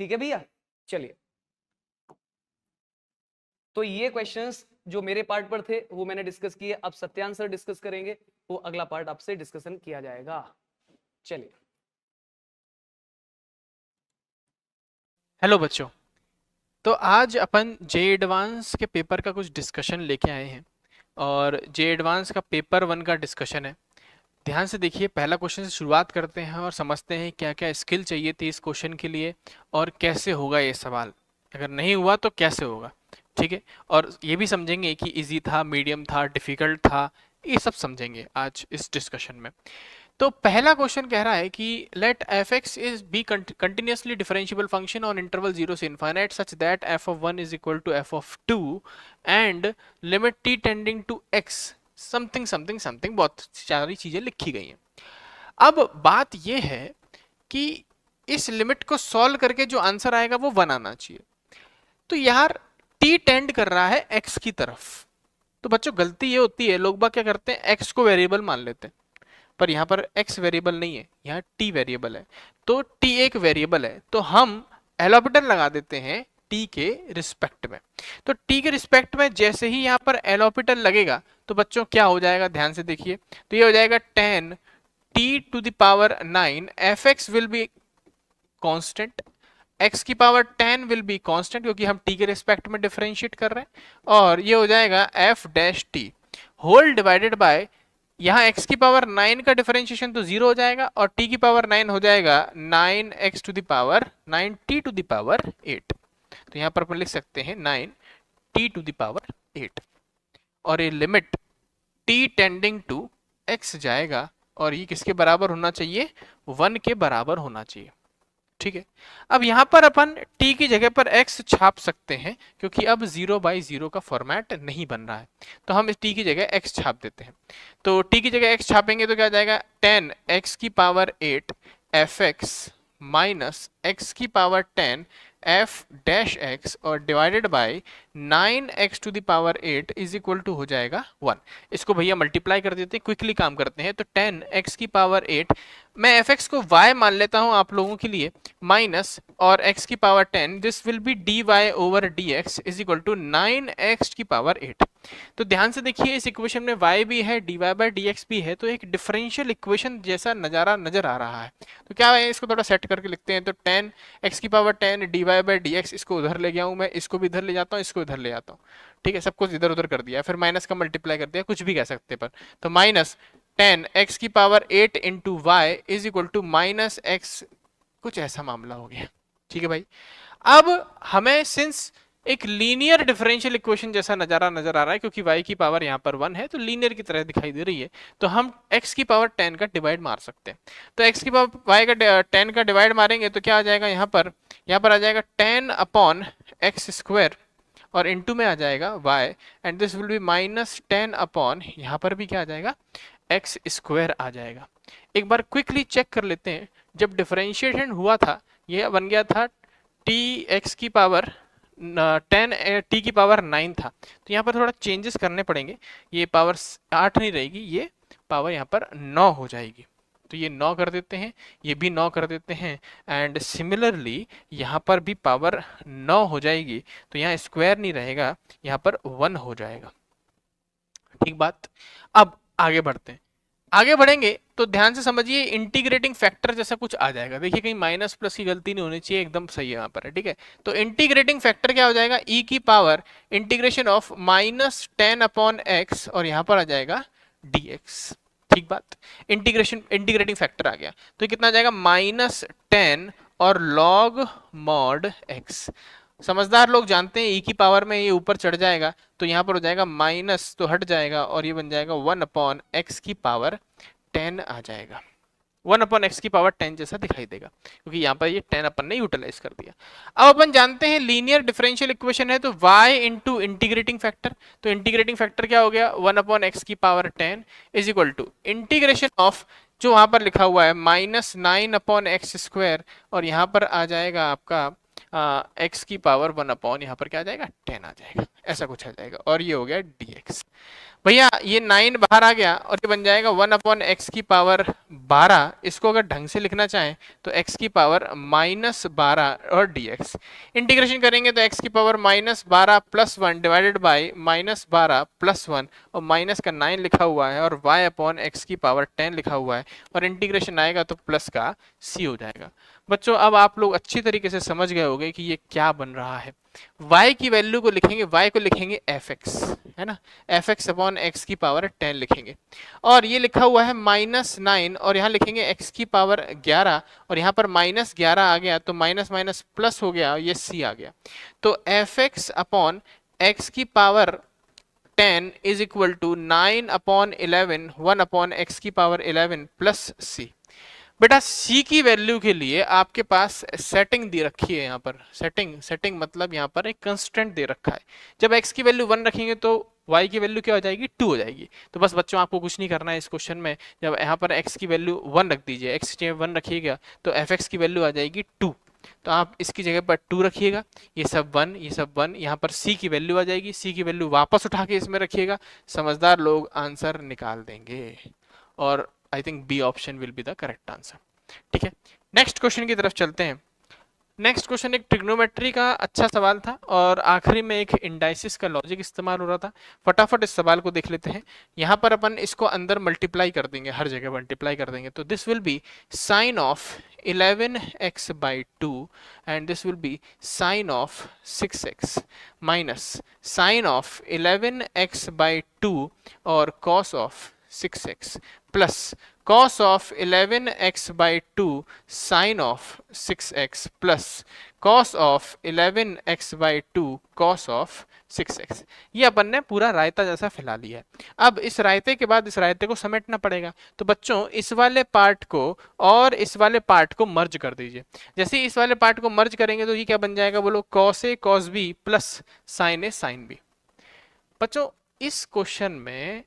ठीक है भैया। चलिए, तो ये क्वेश्चंस जो मेरे पार्ट पर थे वो मैंने डिस्कस किए। अब सत्यांश सर डिस्कस करेंगे, वो अगला पार्ट आपसे डिस्कशन किया जाएगा। चलिए। हेलो बच्चों, तो आज अपन जे एडवांस के पेपर का कुछ डिस्कशन लेके आए हैं और जे एडवांस का पेपर 1 का डिस्कशन है। ध्यान से देखिए, पहला क्वेश्चन से शुरुआत करते हैं और समझते हैं क्या क्या स्किल चाहिए थी इस क्वेश्चन के लिए और कैसे होगा ये सवाल, अगर नहीं हुआ तो कैसे होगा, ठीक है। और ये भी समझेंगे कि इजी था, मीडियम था, डिफिकल्ट था, ये सब समझेंगे आज इस डिस्कशन में। तो पहला क्वेश्चन कह रहा है कि let F X is be continuously differentiable function on interval 0 से infinite such that F of 1 is equal to F of 2 and limit T tending to X something something something, बहुत सारी चीजें लिखी गई हैं। अब बात यह है कि इस लिमिट को सॉल्व करके जो आंसर आएगा वो 1 आना चाहिए। तो यार टी टेंड कर रहा है एक्स की तरफ, तो बच्चों गलती ये होती है, लोग बाग क्या करते हैं, एक्स को वेरिएबल मान लेते हैं, पर यहां पर x वेरिएबल नहीं है, यहाँ t वेरिएबल है। तो t एक वेरिएबल है, तो हम एलोपिटल लगा देते हैं t के रिस्पेक्ट में। तो t के रिस्पेक्ट में जैसे ही यहाँ पर एलोपिटल लगेगा तो बच्चों क्या हो जाएगा, ध्यान से देखिए, तो ये हो जाएगा 10 t to the power 9 fx will be constant, x की पावर 10 विल बी कांस्टेंट क्योंकि हम t के रिस्पेक्ट में डिफरेंशिएट कर रहे हैं, और ये हो जाएगा f dash t whole divided by, यहाँ x की पावर 9 का डिफरेंशिएशन तो 0 हो जाएगा और t की पावर 9 हो जाएगा 9x to the power 9t to the power 8। तो यहाँ पर अपन लिख सकते हैं 9t टू द पावर 8, और ये limit t tending to x जाएगा और ये किसके बराबर होना चाहिए, 1 के बराबर होना चाहिए, ठीक है। अब यहां पर अपन t की जगह पर x छाप सकते हैं क्योंकि अब 0/0 का फॉर्मेट नहीं बन रहा है, तो हम इस t की जगह x छाप देते हैं। तो t की जगह x छापेंगे तो क्या आ जाएगा, 10x की पावर 8 fx माइनस x की पावर 10 f डैश x और divided by 9x to the power 8 is equal to हो जाएगा 1। इसको भैया मल्टीप्लाई कर देते हैं, क्विकली काम करते हैं। तो 10x की पावर 8, मैं fx को y मान लेता हूं आप लोगों के लिए, माइनस और x की power 10, this will be dy over dx is equal to 9x की पावर 8। तो ध्यान से देखिए, इस इक्वेशन में y भी है, dy बाय dx भी है, तो एक डिफरेंशियल इक्वेशन जैसा नजारा नजर आ रहा है। तो क्या है, इसको थोड़ा सेट करके लिखते हैं। तो 10x की पावर 10 dy बाय dx, इसको उधर ले गया हूं मैं, इसको भी इधर ले जाता हूं, इसको इधर ले जाता हूं, ठीक है, सब कुछ इधर उधर कर दिया, फिर माइनस का मल्टीप्लाई कर दिया, कुछ भी कह सकते हैं पर। तो माइनस 10x की power 8 into Y is equal to minus X, कुछ ऐसा मामला हो गया, ठीक है भाई। अब हमें सिंस एक लीनियर डिफरेंशियल इक्वेशन जैसा नजारा नजर आ रहा है, क्योंकि y की पावर यहाँ पर 1 है तो लीनियर की तरह दिखाई दे रही है, तो हम x की पावर 10 का डिवाइड मार सकते हैं। तो x की पावर y का 10 का डिवाइड मारेंगे तो क्या आ जाएगा, यहाँ पर आ जाएगा 10 अपॉन एक्स स्क्वायर, और इनटू में आ जाएगा y and this will B -10 upon, यहाँ पर भी क्या आ जाएगा, एक्स स्क्वायर आ जाएगा। एक बार क्विकली चेक कर लेते हैं, जब डिफरेंशिएशन हुआ था ये बन गया था टी एक्स की पावर 10 टी की पावर 9 था, तो यहाँ पर थोड़ा चेंजेस करने पड़ेंगे, ये पावर 8 नहीं रहेगी, ये पावर यहाँ पर 9 हो जाएगी, तो ये 9 कर देते हैं, ये भी 9 कर देते हैं एंड सिमिलरली यहाँ पर भी पावर 9 हो जाएगी, तो यहाँ स्क्वायर नहीं रहेगा, यहाँ पर 1 हो जाएगा। ठीक बात। अब आगे बढ़ते हैं, आगे बढ़ेंगे तो ध्यान से समझिए, इंटीग्रेटिंग फैक्टर जैसा कुछ आ जाएगा, देखिए कहीं माइनस प्लस की गलती नहीं होनी चाहिए, एकदम सही है यहाँ पर, ठीक है। तो इंटीग्रेटिंग फैक्टर क्या हो जाएगा, e की power integration of -10 upon x और यहाँ पर आ जाएगा dx। ठीक बात, इंटीग्रेटिंग फैक्टर आ गया, तो कितना आ जाएगा, -10 और log mod x। समझदार लोग जानते हैं e की पावर में ये ऊपर चढ़ जाएगा, तो यहाँ पर हो जाएगा माइनस, तो हट जाएगा और ये बन जाएगा 1 अपॉन एक्स की पावर 10 आ जाएगा, 1 अपॉन एक्स की पावर 10 जैसा दिखाई देगा, क्योंकि यहाँ पर ये 10 अपन ने यूटिलाइज कर दिया। अब अपन जानते हैं लीनियर डिफरेंशियल इक्वेशन है तो y इंटू इंटीग्रेटिंग फैक्टर, तो इंटीग्रेटिंग फैक्टर क्या हो गया, 1 अपॉन एक्स की power 10 is equal to integration of, जो वहां पर लिखा हुआ है -9 अपॉन एक्स स्क्वायर और यहाँ पर आ जाएगा आपका एक्स की पावर 1 अपॉन, यहाँ पर क्या आ जाएगा, 10 आ जाएगा, ऐसा कुछ आ जाएगा, और ये हो गया dx। भैया ये 9 बाहर आ गया और ये बन जाएगा 1 अपॉन एक्स की पावर 12, इसको अगर ढंग से लिखना चाहें तो x की पावर -12 और dx। इंटीग्रेशन करेंगे तो x की power -12 plus 1 divided by -12 plus 1 और माइनस का 9 लिखा हुआ है और y अपॉन एक्स की पावर 10 लिखा हुआ है, और इंटीग्रेशन आएगा तो प्लस का c हो जाएगा। बच्चों अब आप लोग अच्छी तरीके से समझ गए होंगे कि ये क्या बन रहा है। y की वैल्यू को लिखेंगे, y को लिखेंगे fx, है ना, fx अपॉन एक्स की पावर 10 लिखेंगे, और ये लिखा हुआ है -9 और यहाँ लिखेंगे x की पावर 11 और यहाँ पर -11 आ गया तो माइनस माइनस प्लस हो गया, ये c आ गया, तो fx अपॉन एक्स की power 10 is equal to 9 upon 11 1 upon X की पावर 11 प्लस c। बेटा c की वैल्यू के लिए आपके पास सेटिंग दे रखी है, यहाँ पर सेटिंग मतलब यहाँ पर एक कंस्टेंट दे रखा है, जब x की वैल्यू 1 रखेंगे तो y की वैल्यू क्या हो जाएगी, 2 हो जाएगी। तो बस बच्चों आपको कुछ नहीं करना है इस क्वेश्चन में, जब यहाँ पर x की वैल्यू 1 रख दीजिए, x की जगह 1 रखिएगा तो fx की वैल्यू आ जाएगी 2, तो आप इसकी जगह पर 2 रखिएगा, ये सब 1 ये सब 1, यहाँ पर c की वैल्यू आ जाएगी, c की वैल्यू वापस उठा के इसमें रखिएगा, समझदार लोग आंसर निकाल देंगे, और I think B option will be the correct answer. ठीक है, नेक्स्ट क्वेश्चन की तरफ चलते हैं। नेक्स्ट क्वेश्चन एक ट्रिग्नोमेट्री का अच्छा सवाल था और आखिरी में एक इंडाइसिस का लॉजिक इस्तेमाल हो रहा था। फटाफट इस सवाल को देख लेते हैं। यहाँ पर अपन इसको अंदर मल्टीप्लाई कर देंगे, हर जगह मल्टीप्लाई कर देंगे, तो this will be sine of 11x/2 and this will be sine of 6x minus sine of 11x/2 और cos of 6x plus cos of 11x/2 sin of 6x plus cos of 11x/2 cos of 6x। ये अपन ने पूरा रायता जैसा फैला लिया है। अब इस रायते के बाद इस रायते को समेटना पड़ेगा, तो बच्चों इस वाले पार्ट को और इस वाले पार्ट को मर्ज कर दीजिए। जैसे ही इस वाले पार्ट को मर्ज करेंगे तो ये क्या बन जाएगा, बोलो, cos a cos b plus sin a sin b। बच्चों इस क्वेश्चन में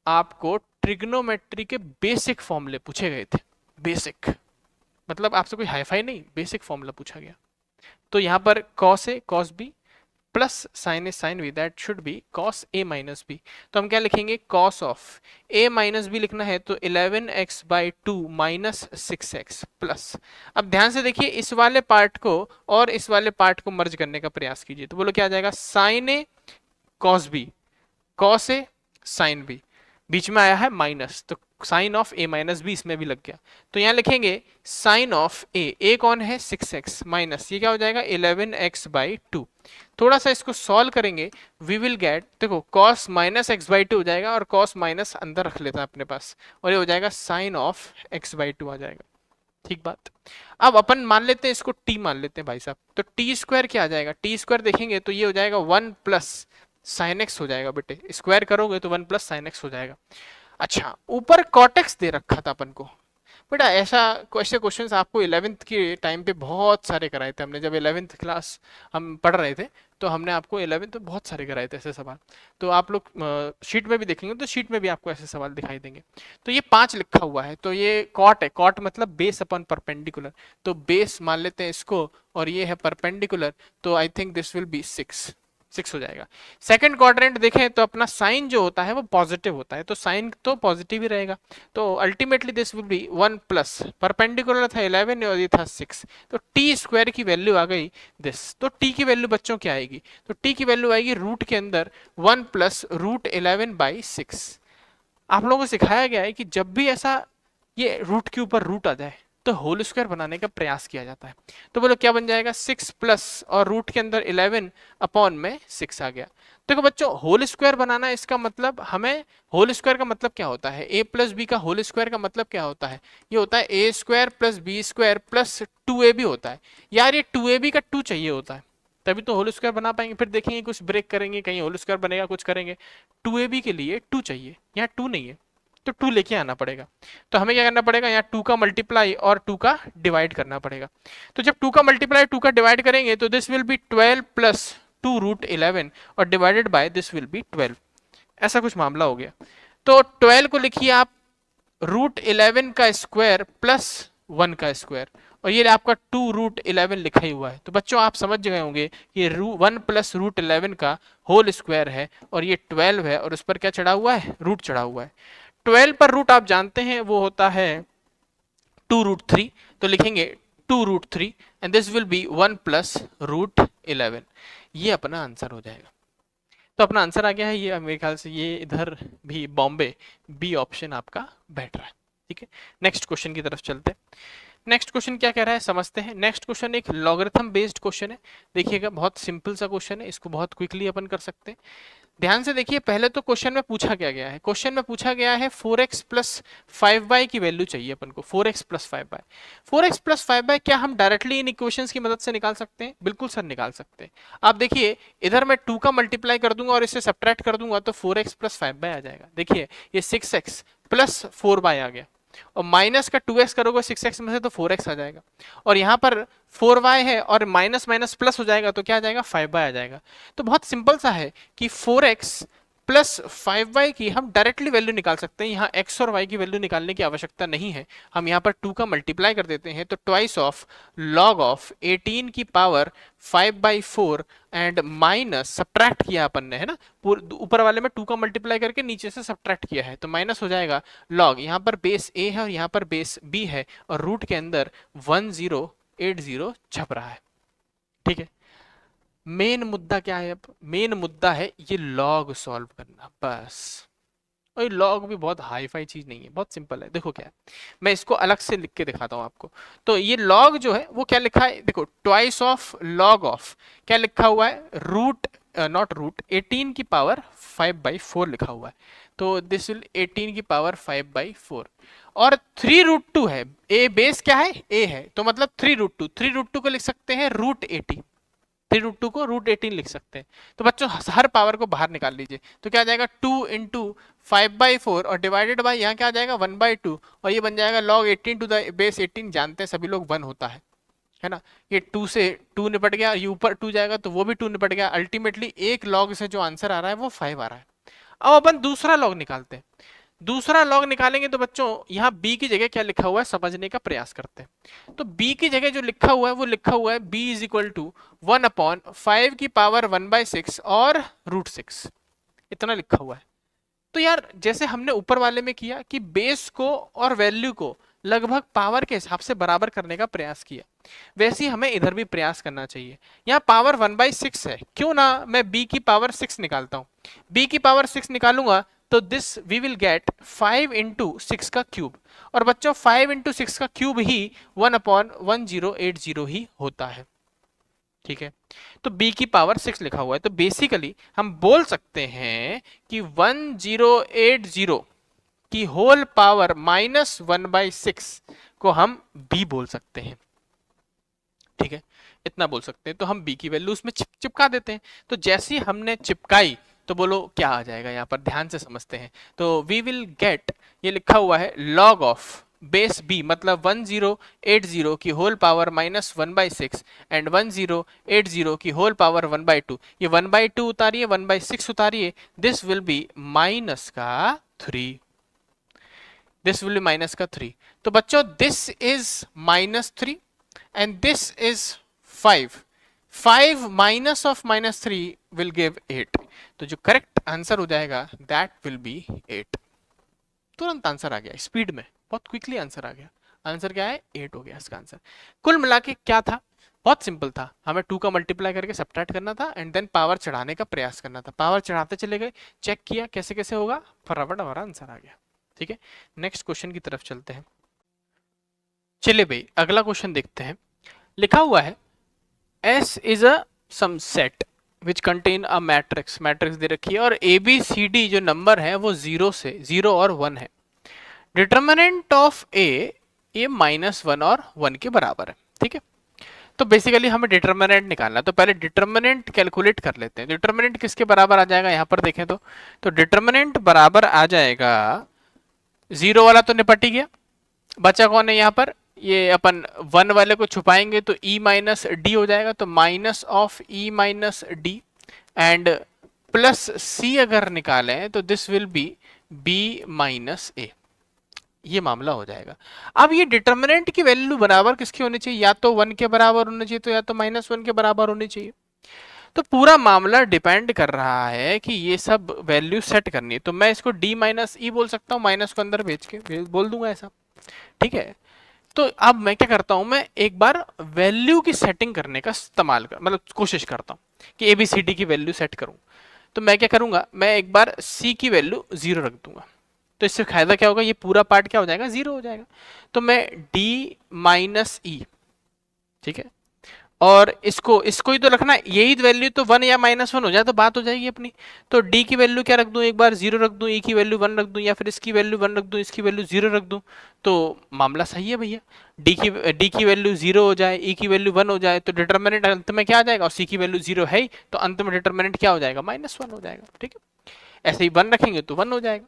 आपको ट्रिग्नोमेट्री के बेसिक फॉर्मूले पूछे गए थे, बेसिक मतलब आपसे कोई हाईफाई नहीं, बेसिक फॉर्मूला पूछा गया। तो यहाँ पर cos a cos b plus sin a sin b, that should be cos a minus b। तो हम क्या लिखेंगे, cos of a minus b लिखना है तो 11x/2 माइनस 6x प्लस, अब ध्यान से देखिए इस वाले पार्ट को और इस वाले पार्ट को मर्ज करने का प्रयास कीजिए, तो बोलो क्या आ जाएगा, sin a cos b cos a sin b, बीच में आया है माइनस तो sine of a minus B इसमें भी लग गया, तो यहाँ लिखेंगे साइन ऑफ a कौन है 6x माइनस ये क्या हो जाएगा 11x/2। थोड़ा सा इसको सॉल्व करेंगे, वी विल गेट, देखो cos -x/2 हो जाएगा और cos माइनस अंदर रख लेता है अपने पास और ये हो जाएगा साइन ऑफ x/2 आ जाएगा। ठीक बात। अब अपन मान लेते हैं इसको t मान लेते हैं भाई साहब, तो t² क्या आ जाएगा, t² देखेंगे तो ये हो जाएगा 1 प्लस साइन एक्स हो जाएगा, बेटे स्क्वायर करोगे तो 1 प्लस साइन एक्स हो जाएगा। अच्छा ऊपर कॉट एक्स दे रखा था अपन को, बेटा ऐसे क्वेश्चंस आपको 11th के टाइम पे बहुत सारे कराए थे हमने, जब 11th क्लास हम पढ़ रहे थे तो हमने आपको 11th में बहुत सारे कराए थे ऐसे सवाल। तो आप लोग शीट में भी देखेंगे तो शीट में भी आपको ऐसे सवाल दिखाई देंगे। तो ये 5 लिखा हुआ है, तो ये कॉट है, कॉट मतलब बेस अपॉन परपेंडिकुलर, तो बेस मान लेते हैं इसको और ये है परपेंडिकुलर, तो I think this will B 6 हो जाएगा। सेकंड क्वाड्रेंट देखें तो अपना साइन जो होता है वो पॉजिटिव होता है, तो साइन तो पॉजिटिव ही रहेगा, तो ultimately this will be 1 plus perpendicular था 11 और ये था 6, तो टी स्क्वायर की वैल्यू आ गई दिस। तो टी की वैल्यू बच्चों क्या आएगी, तो टी की वैल्यू आएगी रूट के अंदर 1 प्लस रूट 11/6। आप लोगों को सिखाया गया है कि जब भी ऐसा ये रूट के ऊपर रूट आ जाए तो होल स्क्वायर बनाने का प्रयास किया जाता है। तो बोलो क्या बन जाएगा, 6 प्लस और रूट के अंदर 11 अपॉन में 6 आ गया। देखो बच्चों होल स्क्वायर बनाना, इसका मतलब हमें होल स्क्वायर का मतलब क्या होता है, ए प्लस बी का होल स्क्वायर का मतलब क्या होता है, ये होता है A square plus B square plus 2ab होता है। यार ये 2ab का 2 चाहिए होता है, तभी तो होल स्क्वायर बना पाएंगे। फिर देखेंगे कुछ ब्रेक करेंगे, कहीं होल स्क्वायर बनेगा, कुछ करेंगे, 2ab के लिए 2 चाहिए, यहाँ 2 नहीं है तो 2 लेके आना पड़ेगा। तो हमें क्या करना पड़ेगा, यहाँ 2 का मल्टीप्लाई और 2 का डिवाइड करना पड़ेगा। तो जब 2 का मल्टीप्लाई 2 का डिवाइड करेंगे तो this will be 12 plus 2 root 11 और divided by this will be 12। ऐसा कुछ मामला हो गया। तो 12 को लिखिए आप रूट 11 का स्क्वायर प्लस 1 का स्क्वायर, और ये आपका 2 रूट 11 लिखा ही हुआ है। तो बच्चों आप समझ गए होंगे कि 1 प्लस रूट 11 का होल स्क्वायर है और ये 12 है और उस पर क्या चढ़ा हुआ है, रूट चढ़ा हुआ है। 12 पर रूट आप जानते हैं वो होता है 2 रूट 3, तो लिखेंगे 2 root 3 and this will be 1 plus root 11। ये अपना आंसर हो जाएगा। तो अपना आंसर आ गया है, ये मेरे ख्याल से ये इधर भी बॉम्बे बी ऑप्शन आपका बैठ रहा है। ठीक है, नेक्स्ट क्वेश्चन की तरफ चलते हैं। नेक्स्ट क्वेश्चन क्या कह रहा है समझते हैं। नेक्स्ट क्वेश्चन एक लॉगरिथम बेस्ड क्वेश्चन है। देखिएगा बहुत सिंपल सा क्वेश्चन है, इसको बहुत क्विकली अपन कर सकते हैं। ध्यान से देखिए, पहले तो क्वेश्चन में पूछा क्या गया है, क्वेश्चन में पूछा गया है 4x प्लस 5y की वैल्यू चाहिए अपन को, 4x plus 5y। 4x plus 5y क्या हम डायरेक्टली इन इक्वेशंस की मदद से निकाल सकते हैं, बिल्कुल सर निकाल सकते हैं। आप देखिए इधर मैं 2 का मल्टीप्लाई कर दूंगा और इसे सब्ट्रैक्ट कर दूंगा तो 4x प्लस 5y आ जाएगा। देखिए ये 6x प्लस 4y आ गया और माइनस का 2x करोगे 6x में से तो 4x आ जाएगा, और यहाँ पर 4y है और माइनस माइनस प्लस हो जाएगा तो क्या आ जाएगा, 5y आ जाएगा। तो बहुत सिंपल सा है कि 4x प्लस 5y की हम डायरेक्टली वैल्यू निकाल सकते हैं, यहाँ x और y की वैल्यू निकालने की आवश्यकता नहीं है। हम यहाँ पर 2 का मल्टीप्लाई कर देते हैं तो ट्वाइस ऑफ लॉग ऑफ 18 की पावर 5/4 एंड माइनस सब्ट्रैक्ट किया अपन ने, है ना, ऊपर वाले में 2 का मल्टीप्लाई करके नीचे से सब्ट्रैक्ट किया है तो माइनस हो जाएगा लॉग, यहाँ पर बेस a है और यहाँ पर बेस b है और रूट के अंदर 1080 छप रहा है। ठीक है, मेन मुद्दा क्या है, अब मेन मुद्दा है ये लॉग सॉल्व करना बस। और ये लॉग भी बहुत हाई फाई चीज नहीं है, बहुत सिंपल है। देखो क्या है, मैं इसको अलग से लिख के दिखाता हूं आपको। तो ये लॉग जो है वो क्या लिखा है, देखो ट्वाइस ऑफ लॉग ऑफ क्या लिखा हुआ है, रूट नॉट रूट 18 की पावर 5/4 लिखा हुआ है, तो दिस विल 18 की पावर 5/4 और 3 रूट 2 है, ए बेस क्या है, ए है, तो मतलब 3 रूट 2, 3 रूट 2 को लिख सकते हैं रूट 80, 3 रूट 2 को रूट 18 लिख सकते हैं। तो बच्चों हर पावर को बाहर निकाल लीजिए तो क्या आ जाएगा 2 इंटू 5/4 और डिवाइडेड बाय यहाँ क्या आ जाएगा 1/2 और ये बन जाएगा लॉग 18 टू द बेस 18, जानते हैं सभी लोग 1 होता है ना। ये 2 से 2 निपट गया, ये ऊपर 2 जाएगा तो वो भी 2 निपट गया, अल्टीमेटली एक लॉग से जो आंसर आ रहा है वो 5 आ रहा है। अब अपन दूसरा लॉग निकालते हैं। दूसरा लॉग निकालेंगे तो बच्चों यहाँ b की जगह क्या लिखा हुआ है समझने का प्रयास करते हैं। तो b की जगह जो लिखा हुआ है वो लिखा हुआ है b इज इक्वल टू 1/5 की पावर 1/6 और √6, इतना लिखा हुआ है। तो यार जैसे हमने ऊपर वाले में किया कि बेस को और वैल्यू को लगभग पावर के हिसाब से बराबर करने का प्रयास किया, वैसे ही हमें इधर भी प्रयास करना चाहिए। यहाँ पावर 1/6 है, क्यों ना मैं b की पावर 6 निकालता हूँ। b की पावर 6 निकालूंगा तो this we will get 5 into 6 का क्यूब, और बच्चों 5 इंटू 6 का क्यूब ही 1/1080 ही होता है। ठीक है, तो b की पावर 6 लिखा हुआ है, तो बेसिकली हम बोल सकते हैं कि 1080 की होल पावर -1/6 को हम b बोल सकते हैं। ठीक है, इतना बोल सकते हैं। तो हम b की वैल्यू उसमें चिपका देते हैं। तो जैसे ही हमने चिपकाई तो बोलो क्या आ जाएगा, यहाँ पर ध्यान से समझते हैं। तो वी विल गेट, ये लिखा हुआ है लॉग ऑफ बेस b मतलब 1080 की होल पावर -1/6 एंड 1080 की होल पावर 1/2, ये 1/2 उतारिए 1/6 उतारिए, दिस विल बी माइनस का 3, दिस विल बी माइनस का 3। तो बच्चों this is -3 and this is 5, 5 minus of -3 will give 8, तो जो करेक्ट आंसर हो जाएगा दैट विल बी 8। तुरंत आंसर आ गया, स्पीड में बहुत क्विकली आंसर आ गया। आंसर क्या है? 8 हो गया इसका आंसर। कुल मिला के क्या था? बहुत सिंपल था, हमें 2 का मल्टीप्लाई करके सब्ट्रैक्ट करना था एंड देन पावर चढ़ाने का प्रयास करना था। पावर चढ़ाते चले गए, चेक किया कैसे कैसे होगा, फटाफट हमारा आंसर आ गया। ठीक है, नेक्स्ट क्वेश्चन की तरफ चलते हैं। चलिए भाई अगला क्वेश्चन देखते हैं। लिखा हुआ है S is a some set which contain a matrix, matrix दे रखी है और ABCD जो नंबर है वो 0 और 1 है। डिटर्मिनेंट ऑफ A ये -1 और 1 के बराबर है। ठीक है, तो बेसिकली हमें डिटर्मिनेंट निकालना है, तो पहले डिटर्मिनेंट कैलकुलेट कर लेते हैं। डिटर्मिनेंट किसके बराबर आ जाएगा यहाँ पर देखें तो डिटर्मिनेंट बराबर आ जाएगा, 0 वाला तो निपट ही गया, बचा कौन है यहाँ पर, ये अपन 1 वाले को छुपाएंगे तो E माइनस डी हो जाएगा, तो minus of E minus D and plus C अगर निकालें तो this will be B minus A, ये मामला हो जाएगा। अब ये डिटर्मिनेंट की वैल्यू बराबर किसकी होनी चाहिए, या तो 1 के बराबर होनी चाहिए तो या तो -1 के बराबर होनी चाहिए। तो पूरा मामला डिपेंड कर रहा है कि ये सब वैल्यू सेट करनी है, तो मैं इसको D माइनस ई बोल सकता हूँ, माइनस को अंदर भेज के बोल दूंगा ऐसा। ठीक है, तो अब मैं क्या करता हूं, मैं एक बार वैल्यू की सेटिंग करने का इस्तेमाल कर मतलब कोशिश करता हूं कि ABCD की वैल्यू सेट करूं। तो मैं क्या करूंगा, मैं एक बार C की वैल्यू 0 रख दूंगा, तो इससे फायदा क्या होगा, ये पूरा पार्ट क्या हो जाएगा, 0 हो जाएगा। तो मैं D माइनस ई, ठीक है, और इसको ही तो रखना, यही वैल्यू तो 1 या -1 हो जाए तो बात हो जाएगी अपनी। तो D की वैल्यू क्या रख दूं, एक बार 0 रख दूं, E की वैल्यू 1 रख दूं, या फिर इसकी वैल्यू 1 रख दूं, इसकी वैल्यू 0 रख दूं, तो मामला सही है भैया। D की वैल्यू 0 हो जाए, E की वैल्यू 1 हो जाए, तो डिटर्मिनेंट अंत में क्या आ जाएगा, और C की वैल्यू 0 है ही, तो अंत में डिटर्मिनेंट क्या हो जाएगा, -1 हो जाएगा। ठीक है, ऐसे ही 1 रखेंगे तो 1 हो जाएगा।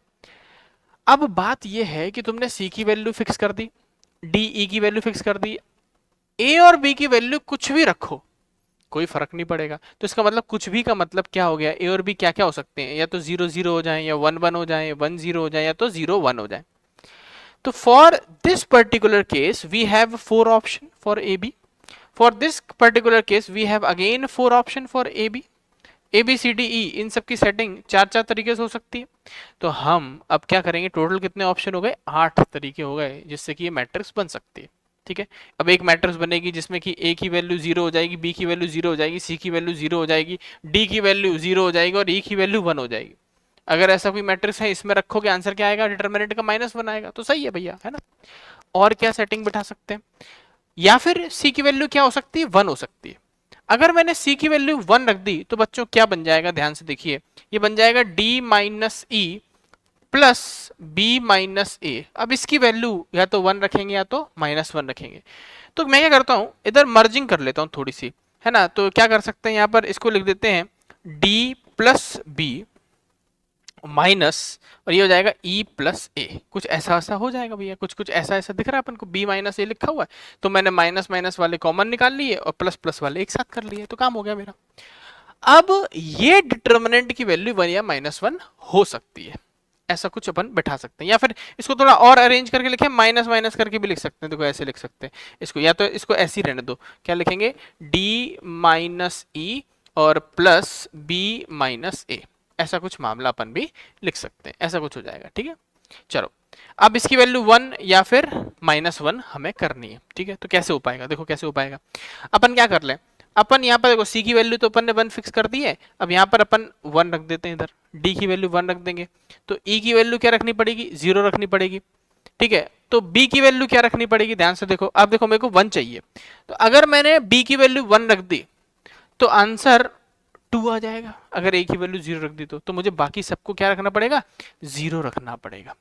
अब बात यह है कि तुमने C की वैल्यू फिक्स कर दी, D E की वैल्यू फिक्स कर दी, A और B की वैल्यू कुछ भी रखो कोई फर्क नहीं पड़ेगा। तो इसका मतलब कुछ भी का मतलब क्या हो गया, A और B क्या क्या हो सकते हैं, या तो 0 0 हो जाए, या 1 1 हो जाए, 1 0 हो जाए, या तो 0 1 हो जाए। तो for this particular case we have 4 option for AB, for this particular case we have again 4 option for AB, ABCDE इन सब की सेटिंग 4 तरीके से हो सकती है। तो हम अब क्या करेंगे, टोटल कितने ऑप्शन हो गए, 8 तरीके हो गए जिससे कि ये मैट्रिक्स बन सकती है। ठीक है, अब एक मैट्रिक्स बनेगी जिसमें कि A की वैल्यू 0 हो जाएगी, B की वैल्यू 0 हो जाएगी, C की वैल्यू 0 हो जाएगी, D की वैल्यू 0 हो जाएगी और E की वैल्यू 1 हो जाएगी। अगर ऐसा कोई मैट्रिक्स है, इसमें रखोगे आंसर क्या आएगा, डिटर्मिनेंट का -1 आएगा, तो सही है भैया, है ना। और क्या सेटिंग बिठा सकते हैं, या फिर C की वैल्यू क्या हो सकती है, 1 हो सकती है। अगर मैंने C की वैल्यू 1 रख दी तो बच्चों क्या बन जाएगा, ध्यान से देखिए, ये बन जाएगा D minus E plus B minus A. अब इसकी वैल्यू या तो 1 रखेंगे या तो -1 रखेंगे। तो मैं क्या करता हूं, इधर मर्जिंग कर लेता हूं थोड़ी सी, है ना। तो क्या कर सकते हैं, यहां पर इसको लिख देते हैं D प्लस बी माइनस, और ये हो जाएगा E प्लस ए। कुछ ऐसा ऐसा हो जाएगा भैया, कुछ कुछ ऐसा ऐसा दिख रहा है अपन को, B माइनस ए लिखा हुआ है, तो मैंने माइनस माइनस वाले कॉमन निकाल लिए और प्लस प्लस वाले एक साथ कर लिए, तो काम हो गया मेरा। अब ये डिटर्मिनेंट की वैल्यू 1 या -1 हो सकती है, ऐसा कुछ अपन बैठा सकते हैं, या फिर इसको थोड़ा और अरेंज करके लिखें, माइनस माइनस करके भी लिख सकते हैं। देखो ऐसे लिख सकते हैं इसको, या तो इसको ऐसे ही रहने दो, क्या लिखेंगे, D माइनस ई और प्लस B माइनस ए, ऐसा कुछ मामला अपन भी लिख सकते हैं, ऐसा कुछ हो जाएगा। ठीक है, चलो अब इसकी वैल्यू 1 या फिर -1 हमें करनी है। ठीक है, तो कैसे हो पाएगा, देखो कैसे हो पाएगा। अपन क्या कर लें, अपन यहाँ पर देखो C की वैल्यू तो अपन ने 1 फिक्स कर दी है, अब यहाँ पर अपन 1 रख देते हैं, इधर D की वैल्यू 1 रख देंगे, तो E की वैल्यू क्या रखनी पड़ेगी, 0 रखनी पड़ेगी। ठीक है, तो B की वैल्यू क्या रखनी पड़ेगी, ध्यान से देखो, अब देखो मेरे को 1 चाहिए, तो अगर मैंने B की वैल्यू 1 रख दी तो आंसर 2 आ जाएगा। अगर A की वैल्यू 0 रख दी तो मुझे बाकी सबको क्या रखना पड़ेगा, 0 रखना पड़ेगा।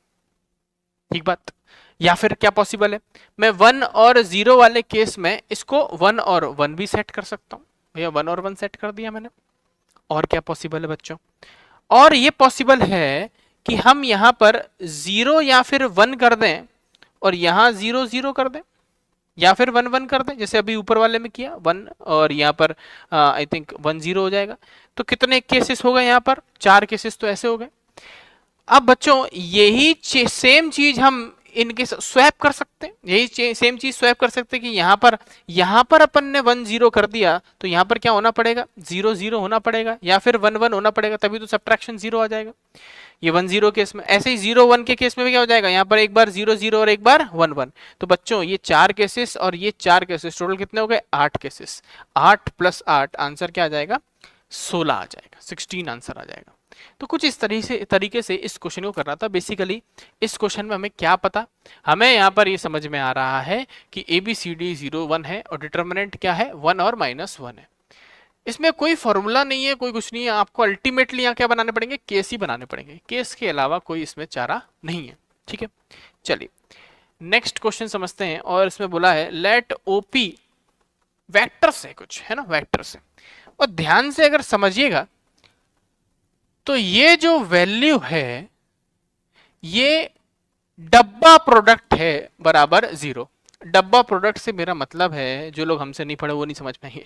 ठीक बात। या फिर क्या पॉसिबल है, मैं 1 और 0 वाले केस में इसको 1 और 1 भी सेट कर सकता हूं। भैया 1 और 1 सेट कर दिया मैंने। और क्या पॉसिबल है बच्चों, और ये पॉसिबल है कि हम यहां पर 0 या फिर 1 कर दें और यहाँ 0 0 कर दें, या फिर 1 1 कर दें, जैसे अभी ऊपर वाले में किया 1, और यहाँ पर आई थिंक 1 0 हो जाएगा। तो कितने केसेस हो गए यहाँ पर? 4 केसेस तो ऐसे हो गए। अब बच्चों यही सेम चीज हम इनके स्वैप कर सकते हैं, यही सेम चीज स्वैप कर सकते हैं कि यहाँ पर अपन ने 1 0 कर दिया, तो यहाँ पर क्या होना पड़ेगा? 0 0 होना पड़ेगा, या फिर 1 1 होना पड़ेगा, तभी तो सब्ट्रैक्शन 0 आ जाएगा। ये 1 0 केस में, ऐसे ही 0 1 के केस में भी क्या हो जाएगा? यहाँ पर एक बार 0 0 और एक बार 1 1। तो बच्चों ये 4 केसेस और ये 4 केसेस, टोटल कितने हो गए? 8 केसेस। 8 + 8 आंसर क्या आ जाएगा? 16 आ जाएगा, 16 आंसर आ जाएगा। तो कुछ इस तरीके से इस क्वेश्चन को कर रहा था। बेसिकली इस क्वेश्चन में हमें क्या पता, हमें यहाँ पर ये समझ में आ रहा है कि ABCD 0 1 है और डिटर्मिनेंट क्या है? 1 और -1 है। इसमें कोई फॉर्मूला नहीं है, कोई कुछ नहीं है, आपको अल्टीमेटली यहाँ क्या बनाने पड़ेंगे? केस ही बनाने पड़ेंगे, केस के अलावा कोई इसमें चारा नहीं है। ठीक है, चलिए नेक्स्ट क्वेश्चन समझते हैं। और इसमें बोला है लेट OP वेक्टर से, कुछ है ना, वेक्टर से। और ध्यान से अगर समझिएगा तो ये जो वैल्यू है ये डब्बा प्रोडक्ट है बराबर 0। डब्बा प्रोडक्ट से मेरा मतलब है, जो लोग हमसे नहीं पढ़े वो नहीं समझ पाएंगे,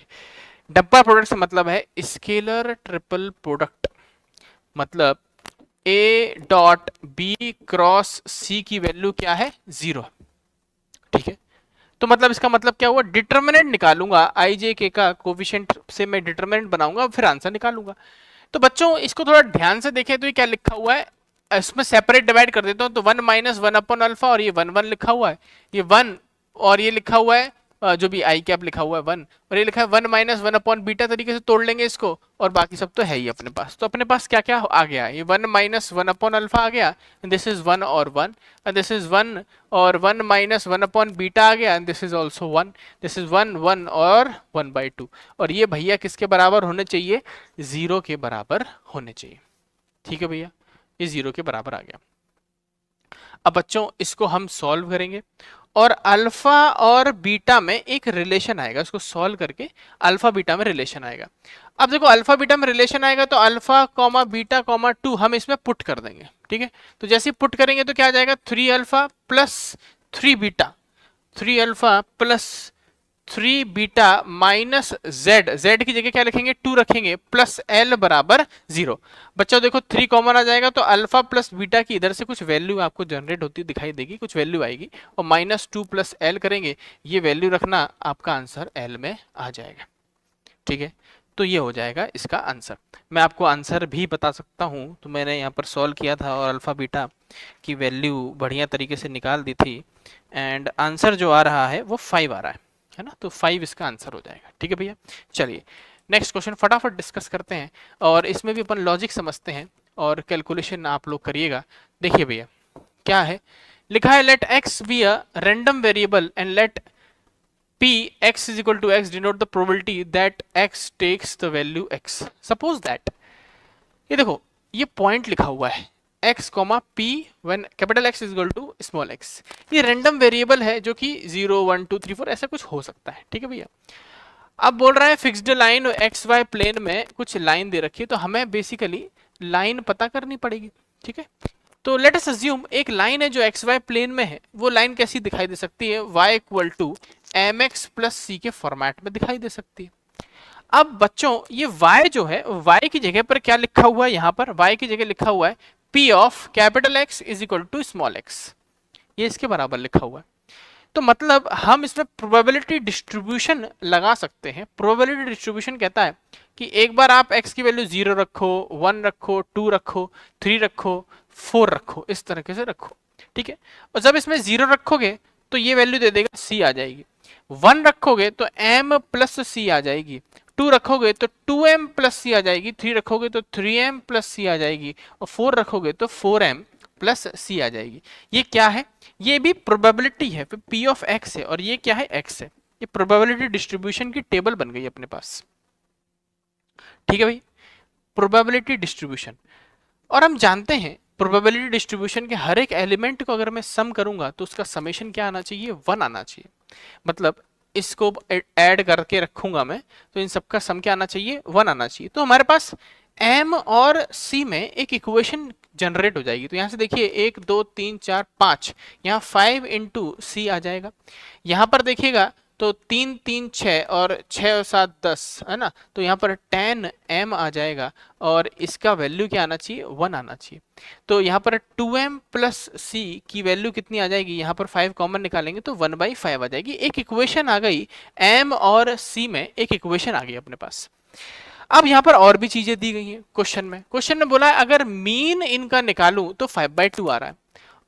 डब्बा प्रोडक्ट से मतलब है स्केलर ट्रिपल प्रोडक्ट। मतलब A.B क्रॉस C की वैल्यू क्या है? 0। ठीक है, तो मतलब इसका मतलब क्या हुआ? डिटर्मिनेंट निकालूंगा IJK का, कोफिशिएंट से मैं डिटर्मिनेंट बनाऊंगा, फिर आंसर निकालूंगा। तो बच्चों इसको थोड़ा ध्यान से देखें तो ये क्या लिखा हुआ है, इसमें सेपरेट डिवाइड कर देता हूं। तो 1 - 1/α, और ये 1 1 लिखा हुआ है, ये 1, और ये लिखा हुआ है जो भी आई कैप लिखा हुआ है 1, और ये लिखा है 1 - 1/β। तरीके से तोड़ लेंगे इसको, और बाकी सब तो है ही अपने पास। तो अपने पास क्या क्या आ गया? ये 1 - 1/α आ गया, दिस इज 1 और 1, एंड दिस इज 1 और 1 - 1/β आ गया, and this is also 1, this is 1 1 और 1/2। और ये भैया किसके बराबर होने चाहिए? 0 के बराबर होने चाहिए। ठीक है भैया, ये 0 के बराबर आ गया। अब बच्चों इसको हम सॉल्व करेंगे, और अल्फा और बीटा में एक रिलेशन आएगा, इसको सॉल्व करके अल्फा बीटा में रिलेशन आएगा। अब देखो अल्फा बीटा में रिलेशन आएगा तो अल्फा कॉमा बीटा कॉमा 2 हम इसमें पुट कर देंगे। ठीक है, तो जैसे पुट करेंगे तो क्या आ जाएगा? 3α + 3β, 3α + 3β माइनस z की जगह क्या लिखेंगे? 2 रखेंगे, प्लस l बराबर 0। बच्चों देखो 3 कॉमन आ जाएगा, तो अल्फा प्लस बीटा की इधर से कुछ वैल्यू आपको जनरेट होती दिखाई देगी, कुछ वैल्यू आएगी, और -2 + l करेंगे, ये वैल्यू रखना, आपका आंसर l में आ जाएगा। ठीक है, तो ये हो जाएगा इसका आंसर। मैं आपको आंसर भी बता सकता हूँ, तो मैंने यहाँ पर सॉल्व किया था और अल्फा बीटा की वैल्यू बढ़िया तरीके से निकाल दी थी, एंड आंसर जो आ रहा है वो 5 आ रहा है ना, तो 5 इसका आंसर हो जाएगा। ठीक है भैया, चलिए नेक्स्ट क्वेश्चन फटाफट डिस्कस करते हैं, और इसमें भी अपन लॉजिक समझते हैं और कैलकुलेशन आप लोग करिएगा। देखिए भैया क्या है लिखा है, let x be a random variable and let p x is equal to x denote the probability that x takes the value x. Suppose that, ये देखो ये पॉइंट लिखा हुआ है x, p when capital X is equal to small x। ये रैंडम वेरिएबल है जो कि 0 1 2 3 4 ऐसा कुछ हो सकता है। ठीक है भैया, अब बोल रहा है fixed line X Y plane में कुछ लाइन दे रखी है, तो हमें बेसिकली लाइन पता करनी पड़ेगी। ठीक है, तो लेट अस अज्यूम एक लाइन है जो एक्स वाई प्लेन में है, वो लाइन कैसी दिखाई दे सकती है? y = mx + c के फॉर्मेट में दिखाई दे सकती है। अब बच्चों ये y जो है, y की जगह पर क्या लिखा हुआ है? यहाँ पर y की जगह लिखा हुआ है p of capital X is equal to small x, ये इसके बराबर लिखा हुआ है। तो मतलब हम इसमें प्रोबेबिलिटी डिस्ट्रीब्यूशन लगा सकते हैं। प्रोबेबिलिटी डिस्ट्रीब्यूशन कहता है कि एक बार आप x की वैल्यू 0 रखो, 1 रखो, 2 रखो, 3 रखो, 4 रखो, इस तरीके से रखो। ठीक है, और जब इसमें 0 रखोगे तो ये वैल्यू दे देगा c आ जाएगी, 1 रखोगे तो m + c आ जाएगी, 2 रखोगे तो 2m + c आ जाएगी, 3 रखोगे तो 3m + c आ जाएगी, और 4 रखोगे तो 4m + c आ जाएगी। ये क्या है? ये भी प्रोबेबिलिटी है, फिर p ऑफ x है, और ये क्या है? x है। ये प्रोबेबिलिटी डिस्ट्रीब्यूशन की टेबल बन गई अपने पास। ठीक है भाई, प्रोबेबिलिटी डिस्ट्रीब्यूशन। और हम जानते हैं प्रोबेबिलिटी डिस्ट्रीब्यूशन के हर एक एलिमेंट को अगर मैं सम करूंगा तो उसका समेशन क्या आना चाहिए? 1 आना चाहिए। मतलब इसको ऐड करके रखूंगा मैं, तो इन सबका सम क्या आना चाहिए? 1 आना चाहिए। तो हमारे पास m और c में एक इक्वेशन जनरेट हो जाएगी। तो यहाँ से देखिए 1 2 3 4 5, यहाँ 5 इंटू सी आ जाएगा। यहाँ पर देखिएगा तो 3 3 6 और 6 और 7 10 है ना, तो यहाँ पर 10 m आ जाएगा और इसका वैल्यू क्या आना चाहिए, 1 आना चाहिए। तो यहाँ पर 2m प्लस सी की वैल्यू कितनी आ जाएगी, यहाँ पर 5 कॉमन निकालेंगे तो 1/5 आ जाएगी। एक इक्वेशन आ गई m और c में, एक इक्वेशन आ गई अपने पास। अब यहाँ पर और भी चीजें दी गई हैं क्वेश्चन में बोला है अगर मीन इनका निकालूं तो 5/2 आ रहा है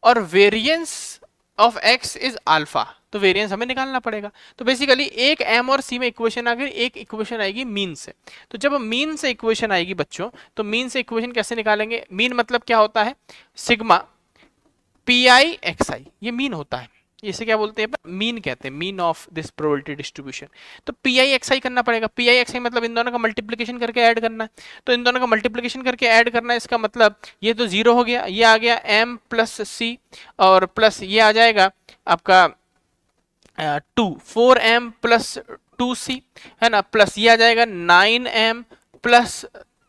और variance of x is alpha, तो वेरिएंस हमें निकालना पड़ेगा। तो बेसिकली एक m और c में इक्वेशन आ गई, एक इक्वेशन आएगी मीन से। तो जब मीन से इक्वेशन आएगी बच्चों, तो मीन से इक्वेशन कैसे निकालेंगे, मीन मतलब क्या होता है, सिग्मा पी आई एक्स आई, ये मीन होता है। इसे क्या बोलते हैं, मीन कहते हैं, mean of this probability distribution. तो पी आई एक्स आई करना पड़ेगा। पी आई एक्स आई मतलब इन दोनों का मल्टीप्लीकेशन करके ऐड करना है। तो इन दोनों का मल्टीप्लीकेशन करके ऐड करना है, इसका मतलब ये तो 0 हो गया, ये आ गया m प्लस सी और प्लस ये आ जाएगा आपका 4m प्लस 2c है ना, प्लस ये आ जाएगा 9m प्लस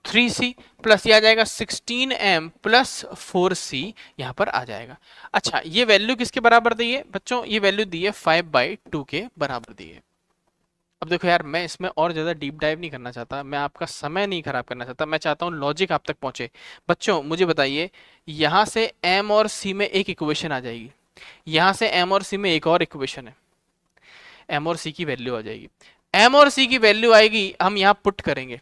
3c प्लस ये आ जाएगा 16m प्लस 4c यहाँ पर आ जाएगा। अच्छा, ये वैल्यू किसके बराबर दी है बच्चों, ये वैल्यू दी है 5/2 के बराबर दी है। अब देखो यार, मैं इसमें और ज्यादा डीप डाइव नहीं करना चाहता, मैं आपका समय नहीं खराब करना चाहता, मैं चाहता हूँ लॉजिक आप तक पहुंचे। बच्चों मुझे बताइए, यहाँ से m और c में एक इक्वेशन आ जाएगी, यहाँ से m और c में एक और इक्वेशन है, m और c की वैल्यू आ जाएगी। m और c की वैल्यू आएगी, हम यहाँ पुट करेंगे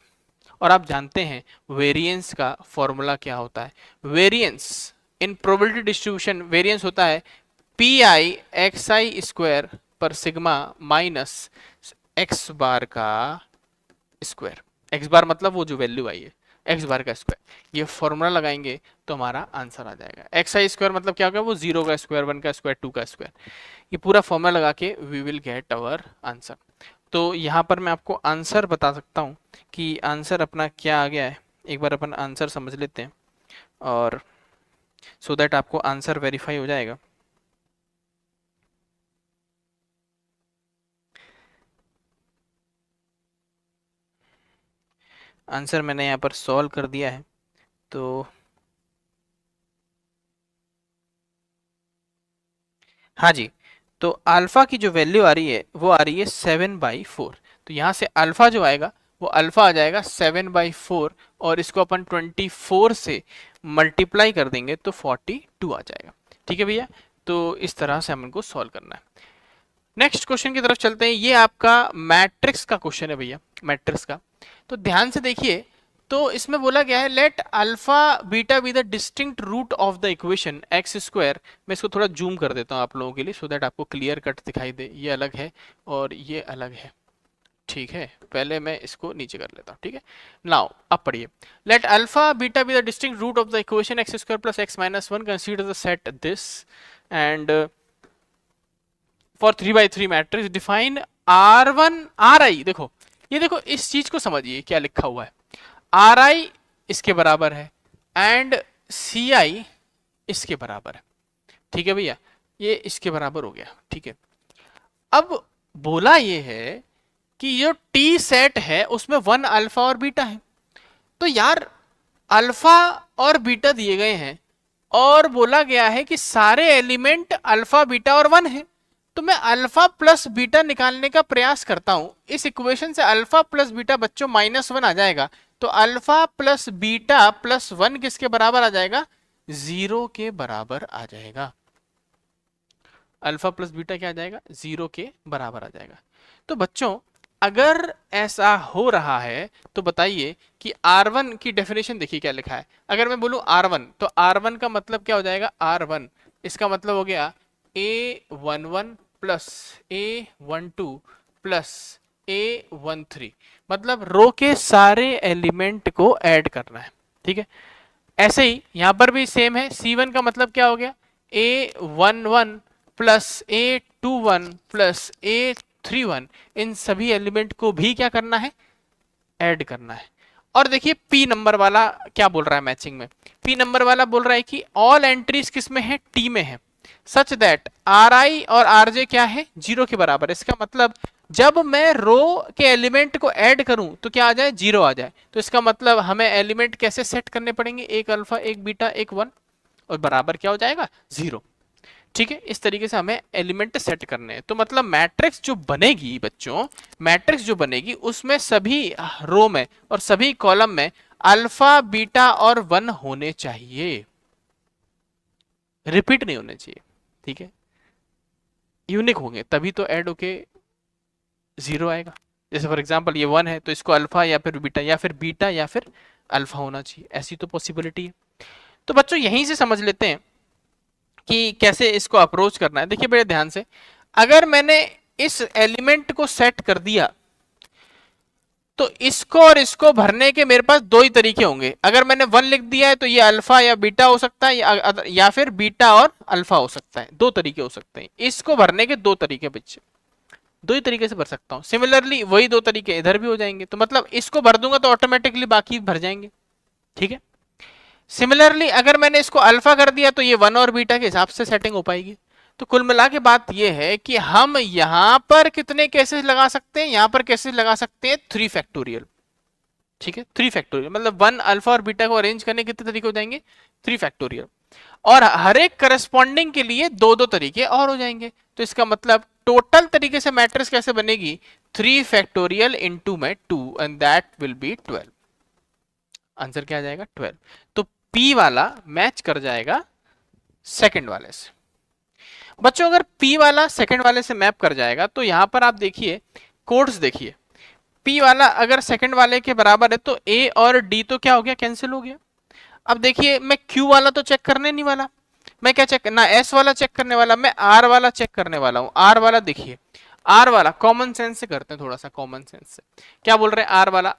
और आप जानते हैं वेरिएंस का फॉर्मूला क्या होता है। वेरिएंस इन प्रोबेबिलिटी डिस्ट्रीब्यूशन, वेरिएंस होता है P I x I square पर सिग्मा माइनस एक्स बार का स्क्वायर। एक्स बार मतलब वो जो वैल्यू आई है, एक्स बार का स्क्वायर। ये फॉर्मूला लगाएंगे तो हमारा आंसर आ जाएगा। एक्स आई स्क्वायर मतलब क्या होगा, वो 0 का स्क्वायर, 1 का स्क्वायर, 2 का स्क्वायर। ये पूरा फॉर्मूला लगा के we will get our answer. तो यहाँ पर मैं आपको आंसर बता सकता हूँ कि आंसर अपना क्या आ गया है। एक बार अपन आंसर समझ लेते हैं और सो दैट आपको आंसर वेरीफाई हो जाएगा। आंसर मैंने यहाँ पर सॉल्व कर दिया है। तो हाँ जी, तो अल्फा की जो वैल्यू आ रही है वो आ रही है 7/4। तो यहाँ से अल्फा जो आएगा वो अल्फा आ जाएगा 7/4 और इसको अपन 24 से मल्टीप्लाई कर देंगे तो 42 आ जाएगा। ठीक है भैया, तो इस तरह से हम इनको सॉल्व करना है। नेक्स्ट क्वेश्चन की तरफ चलते हैं। ये आपका मैट्रिक्स का क्वेश्चन है भैया, मैट्रिक्स का। तो ध्यान से देखिए, तो इसमें बोला गया है let alpha beta be the distinct root of the equation X square. मैं इसको थोड़ा जूम कर देता हूँ आप लोगों के लिए सो दैट आपको क्लियर कट दिखाई दे। ये अलग है और ये अलग है, ठीक है। पहले मैं इसको नीचे कर लेता हूँ, ठीक है। नाउ अब पढ़िए, let alpha beta be the distinct root of the equation X square plus X minus 1, consider the set this and for 3/3 matrix define R1 RI। देखो, ये देखो, इस चीज को समझिए क्या लिखा हुआ है। RI इसके बराबर है एंड CI इसके बराबर है, ठीक है भैया, ये इसके बराबर हो गया, ठीक है। अब बोला ये है कि जो T सेट है उसमें 1 अल्फा और बीटा है। तो यार अल्फा और बीटा दिए गए हैं और बोला गया है कि सारे एलिमेंट अल्फा बीटा और 1 है। तो मैं अल्फा प्लस बीटा निकालने का प्रयास करता हूं। इस इक्वेशन से अल्फा प्लस बीटा बच्चों -1 आ जाएगा। तो अल्फा प्लस बीटा प्लस 1 किसके बराबर आ जाएगा, 0 के बराबर आ जाएगा। अल्फा प्लस बीटा क्या आ जाएगा, 0 के बराबर आ जाएगा। तो बच्चों अगर ऐसा हो रहा है तो बताइए कि R1 की डेफिनेशन देखिए क्या लिखा है। अगर मैं बोलूं R1 तो R1 का मतलब क्या हो जाएगा, R1 इसका मतलब हो गया A11 plus A12 plus A13, मतलब रो के सारे एलिमेंट को ऐड करना है, ठीक है। ऐसे ही यहां पर भी सेम है। C1 का मतलब क्या हो गया, A11 plus A21 plus A31, इन सभी एलिमेंट को भी क्या करना है, ऐड करना है। और देखिए P नंबर वाला क्या बोल रहा है मैचिंग में, P नंबर वाला बोल रहा है कि ऑल एंट्रीज किस में है, T में है, सच दैट RI और RJ क्या है, 0 के बराबर। इसका मतलब जब मैं रो के एलिमेंट को ऐड करूं तो क्या आ जाए, 0 आ जाए। तो इसका मतलब हमें एलिमेंट कैसे सेट करने पड़ेंगे, एक अल्फा एक बीटा एक 1, और बराबर क्या हो जाएगा, 0। ठीक है, इस तरीके से हमें एलिमेंट सेट करने हैं। तो मतलब मैट्रिक्स जो बनेगी बच्चों, मैट्रिक्स जो बनेगी उसमें सभी रो में और सभी कॉलम में अल्फा बीटा और 1 होने चाहिए, रिपीट नहीं होने चाहिए। ठीक है, यूनिक होंगे तभी तो ऐड होके 0 आएगा। जैसे फॉर एग्जांपल ये 1 है तो इसको अल्फा या फिर बीटा या फिर अल्फा होना चाहिए, ऐसी तो पॉसिबिलिटी है। तो बच्चों यहीं से समझ लेते हैं कि कैसे इसको अप्रोच करना है। देखिए बड़े ध्यान से, अगर मैंने इस एलिमेंट को सेट कर दिया तो इसको और इसको भरने के मेरे पास दो ही तरीके होंगे। अगर मैंने 1 लिख दिया है तो ये अल्फा या बीटा हो सकता है, या फिर बीटा और अल्फा हो सकता है। दो तरीके हो सकते हैं इसको भरने के, दो तरीके बच्चे, दो ही तरीके से भर सकता हूं। सिमिलरली वही दो तरीके इधर भी हो जाएंगे, तो मतलब इसको भर दूंगा तो ऑटोमेटिकली बाकी भर जाएंगे। ठीक है, सिमिलरली अगर मैंने इसको अल्फा कर दिया तो ये 1 और बीटा के हिसाब से सेटिंग हो पाएगी। तो कुल मिला के बात ये है कि हम यहां पर कितने केसेस लगा सकते हैं, यहां पर केसेस लगा सकते हैं 3 फैक्टोरियल। ठीक है, 3 फैक्टोरियल मतलब 1 अल्फा और बीटा को अरेंज करने कितने तरीके हो जाएंगे, 3 फैक्टोरियल। और हर एक करस्पॉन्डिंग के लिए दो दो तरीके और हो जाएंगे। तो इसका मतलब टोटल तरीके से मैट्रिक्स कैसे बनेगी, 3 फैक्टोरियल इंटू में 2 and that will be 12। Answer क्या आ जाएगा, 12। तो P वाला मैच कर जाएगा सेकंड वाले से। बच्चों अगर P वाला सेकंड वाले से मैप कर जाएगा तो यहां पर आप देखिए कोड्स देखिए, P वाला अगर सेकंड वाले के बराबर है तो A और D तो क्या हो गया, कैंसिल हो गया। अब देखिए मैं Q वाला तो चेक करने नहीं वाला, मैं क्या चेक ना S वाला चेक करने वाला, मैं R वाला चेक करने वाला हूं। R वाला देखिए, R वाला कॉमन सेंस से करते हैं, थोड़ा सा कॉमन सेंस से। क्या बोल रहे हैं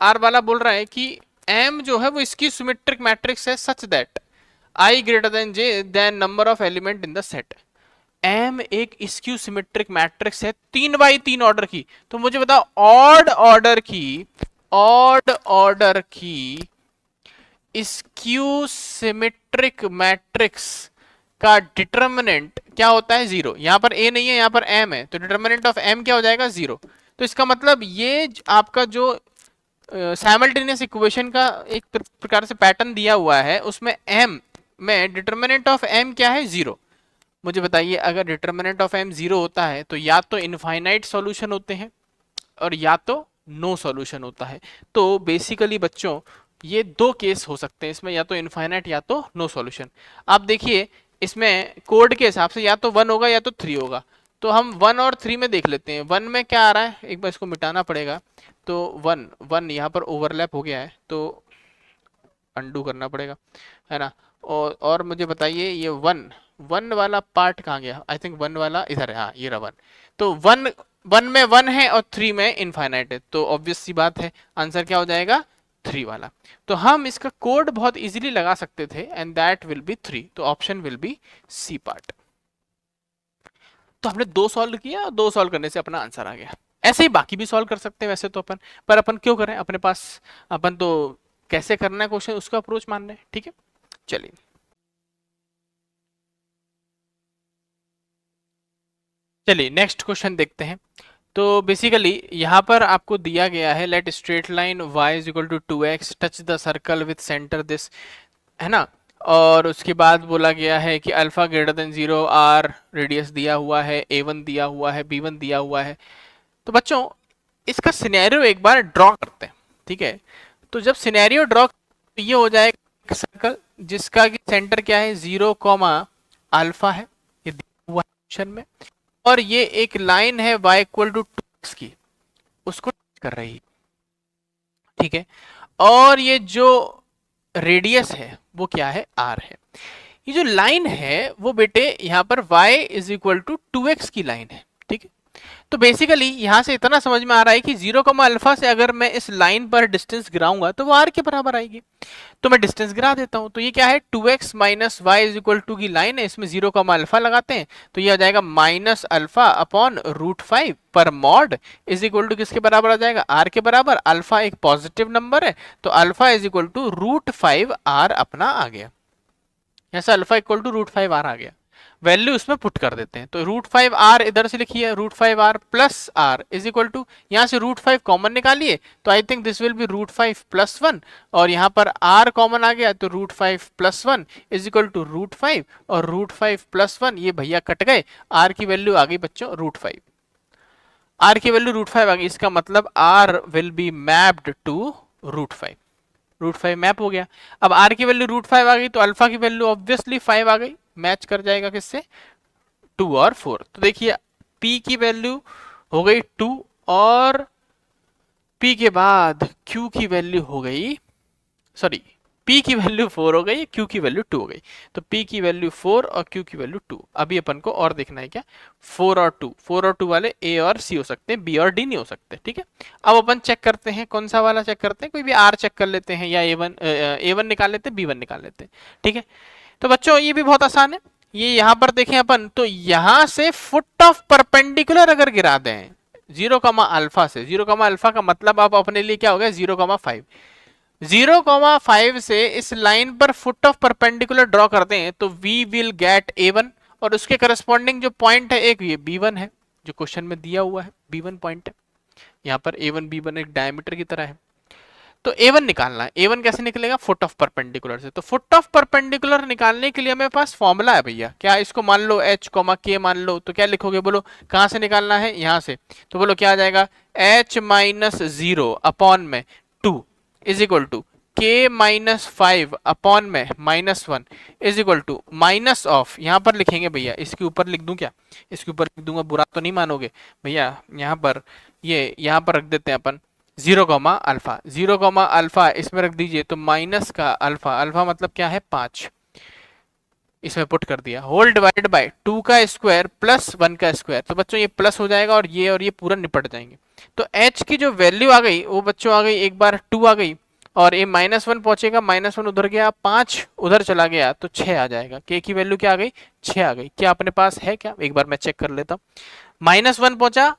R वाला बोल रहा है कि M जो है वो इसकी सिमेट्रिक मैट्रिक्स है such that I greater than J then number of element in the set. M एक स्क्यू सिमेट्रिक मैट्रिक्स है 3x3 ऑर्डर की। तो मुझे बताओ ऑड ऑर्डर की स्क्यू सिमेट्रिक मैट्रिक्स का डिटर्मिनेंट क्या होता है, 0। यहां पर A नहीं है, यहां पर M है, तो डिटर्मिनेंट ऑफ M क्या हो जाएगा, 0। तो इसका मतलब ये आपका जो साइमल्टेनियस इक्वेशन का एक प्रकार से पैटर्न दिया हुआ है उसमें M में डिटर्मिनेंट ऑफ M क्या है, 0। मुझे बताइए अगर डिटर्मिनेंट ऑफ M 0 होता है तो या तो इनफाइनाइट सॉल्यूशन होते हैं और या तो नो सॉल्यूशन होता है। तो बेसिकली बच्चों ये दो केस हो सकते हैं इसमें, या तो इनफाइनाइट या तो नो सॉल्यूशन। आप देखिए इसमें कोड के हिसाब से या तो 1 होगा या तो 3 होगा। तो हम 1 और 3 में देख लेते हैं। 1 में क्या आ रहा है, एक बार इसको मिटाना पड़ेगा। तो 1 यहाँ पर ओवरलैप हो गया है तो अंडू करना पड़ेगा, है ना। और मुझे बताइए ये 1 वाला पार्ट कहाँ गया, आई थिंक 1 वाला इधर है, हाँ ये रहा 1। तो 1 में 1 है और 3 में इनफाइनाइट है, तो ऑब्वियस सी बात है आंसर क्या हो जाएगा, 3 वाला। तो हम इसका कोड बहुत इजीली लगा सकते थे एंड दैट विल बी 3। तो option will be C part. तो हमने 2 सॉल्व किया, 2 सॉल्व करने से अपना आंसर आ गया। ऐसे ही बाकी भी सॉल्व कर सकते हैं वैसे तो अपन, पर अपन क्यों करें, अपने पास अपन तो कैसे करना है क्वेश्चन उसका अप्रोच मान रहे हैं। ठीक है, चलिए नेक्स्ट क्वेश्चन देखते हैं। तो बेसिकली यहाँ पर आपको दिया गया है let straight line y is equal to 2x touch the circle with center this, है ना। और उसके बाद बोला गया है कि alpha greater than 0 r radius दिया हुआ है, a1 दिया हुआ है, b1 दिया हुआ है। तो बच्चों इसका सिनेरियो एक बार ड्रॉ करते हैं। ठीक है, तो जब सिनेरियो ड्रॉ तो ये हो जाएगा सर्कल जिसका कि सेंटर क्या है, 0 अल्फा है, ये दिया हुआ है क्वेश्चन में। और ये एक लाइन है y इक्वल टू 2x की, उसको टच कर रही है। ठीक है, और ये जो रेडियस है वो क्या है, r है। ये जो लाइन है वो बेटे यहाँ पर y is equal to 2x की लाइन है। ठीक है, तो बेसिकली यहां से इतना समझ में आ रहा है कि 0 अल्फा से अगर मैं इस लाइन पर डिस्टेंस गिराऊंगा तो वो r के बराबर आएगी। तो मैं डिस्टेंस गिरा देता हूं। तो ये क्या है, 2x minus Y is equal to की लाइन है, इसमें 0 अल्फा लगाते हैं तो ये आ जाएगा माइनस अल्फा अपॉन √5 पर मॉड इज इक्वल टू किसके बराबर आ जाएगा, r के बराबर। अल्फा एक पॉजिटिव नंबर है तो alpha is equal to √5 r अपना आ गया। ऐसा अल्फा इक्वल टू √5 r आ गया। वैल्यू उसमें पुट कर देते हैं। तो √5r इधर से लिखिए, √5r plus R is equal to, यहाँ से √5 कॉमन निकालिए तो I think this will be √5 plus 1, और यहाँ पर r कॉमन आ गया तो √5 प्लस 1 इज इक्वल टू √5, और √5 प्लस 1 ये भैया कट गए, r की वैल्यू आ गई बच्चों √5, r की वैल्यू √5 आ गई, इसका मतलब r will be mapped to √5, √5 map हो गया। अब r की वैल्यू √5 आ गई तो अल्फा की वैल्यू ऑब्वियसली 5 आ गई, मैच कर जाएगा किससे, 2 और 4। तो देखिए p की वैल्यू हो गई 2 और p के बाद q की वैल्यू हो गई, सॉरी p की वैल्यू 4 हो गई, q की वैल्यू 2 हो गई। तो p की वैल्यू 4 और q की वैल्यू 2। अभी अपन को और देखना है क्या, 4 और 2 वाले a और c हो सकते हैं, b और d नहीं हो सकते, ठीक है। अब अपन चेक करते हैं, कौन सा वाला चेक करते हैं, कोई भी r चेक कर लेते हैं, या a1 निकाल लेते हैं, b1 निकाल लेते हैं, ठीक है। तो बच्चों ये भी बहुत आसान है, ये यहाँ पर देखें अपन, तो यहाँ से फुट ऑफ परपेंडिकुलर अगर गिरा दें 0, से 0, का मतलब आप अपने लिए क्या हो गया 0,5, 0,5 से इस लाइन पर फुट ऑफ परपेंडिकुलर ड्रॉ कर दें तो वी विल गेट a1, और उसके करस्पॉन्डिंग जो पॉइंट है एक ये b1 है जो क्वेश्चन में दिया हुआ है, b1 पॉइंट है, यहाँ पर a1 b1 एक डायमीटर की तरह है। तो a1 निकालना है, a1 कैसे निकलेगा, फुट ऑफ परपेंडिकुलर से। तो फुट ऑफ परपेंडिकुलर निकालने के लिए मेरे पास फॉर्मूला है भैया, क्या, इसको मान लो h, k मान लो, तो क्या लिखोगे, बोलो कहां से निकालना है, यहां से। तो बोलो क्या आ जाएगा, h माइनस 0 अपॉन में 2 is equal to k minus 5 upon में -1 is equal to minus of, यहाँ पर लिखेंगे भैया, इसके ऊपर लिख दूं क्या, इसके ऊपर लिख दूंगा, बुरा तो नहीं मानोगे भैया, यहाँ पर ये यहाँ पर रख देते हैं अपन 0,α, 0,α इसमें रख दीजिए, तो माइनस का अल्फा, अल्फा मतलब क्या है 5, इसमें पुट कर दिया, होल डिवाइडेड बाय 2 का स्क्वायर प्लस 1 का स्क्वायर। तो बच्चों ये प्लस हो जाएगा और ये पूरा निपट जाएंगे। तो h की जो वैल्यू आ गई वो बच्चों आ गई, एक बार 2 आ गई और ये -1 पहुंचेगा, -1 उधर गया, 5 उधर चला गया तो 6 आ जाएगा। k की वैल्यू क्या आ गई, 6 आ गई। क्या अपने पास है क्या, एक बार मैं चेक कर लेता हूँ, -1 पहुंचा,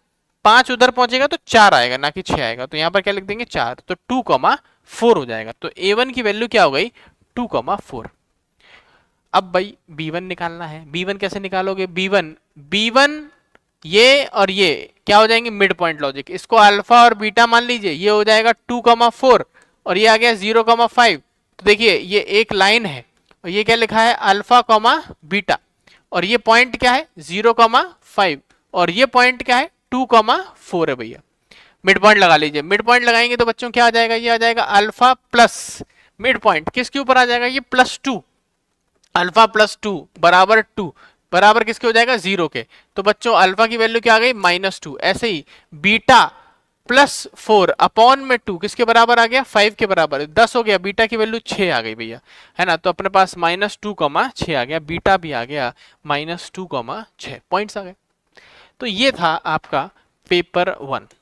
5 उधर पहुंचेगा तो 4 आएगा ना कि 6 आएगा, तो यहाँ पर क्या लिख देंगे 4, तो 2,4 हो जाएगा। तो a1 की वैल्यू क्या हो गई 2,4। अब भाई b1 निकालना है, b1 कैसे निकालोगे, b1 ये और ये क्या हो जाएंगे, मिड पॉइंट लॉजिक, इसको अल्फा और बीटा मान लीजिए, ये हो जाएगा 2,4 और ये आ गया 0,5। तो देखिए ये एक लाइन है और ये क्या लिखा है अल्फा कॉमा बीटा, और ये पॉइंट क्या है 0,5 और ये पॉइंट क्या है 2,4 है भैया। मिड पॉइंट लगा लीजिए, मिड पॉइंट लगाएंगे तो बच्चों क्या आ जाएगा, ये आ जाएगा अल्फा प्लस मिड पॉइंट किसके ऊपर आ जाएगा, ये +2, अल्फा +2 बराबर 2, बराबर किसके हो जाएगा 0 के। तो बच्चों अल्फा की वैल्यू क्या आ गई -2। ऐसे ही बीटा +4 अपॉन में 2 किसके बराबर आ गया 5 के बराबर, 10 हो गया, बीटा की वैल्यू 6 आ गई भैया, है ना। तो अपने पास -2,6 आ गया, बीटा भी आ गया -2,6 पॉइंट्स आ गए। तो ये था आपका पेपर 1।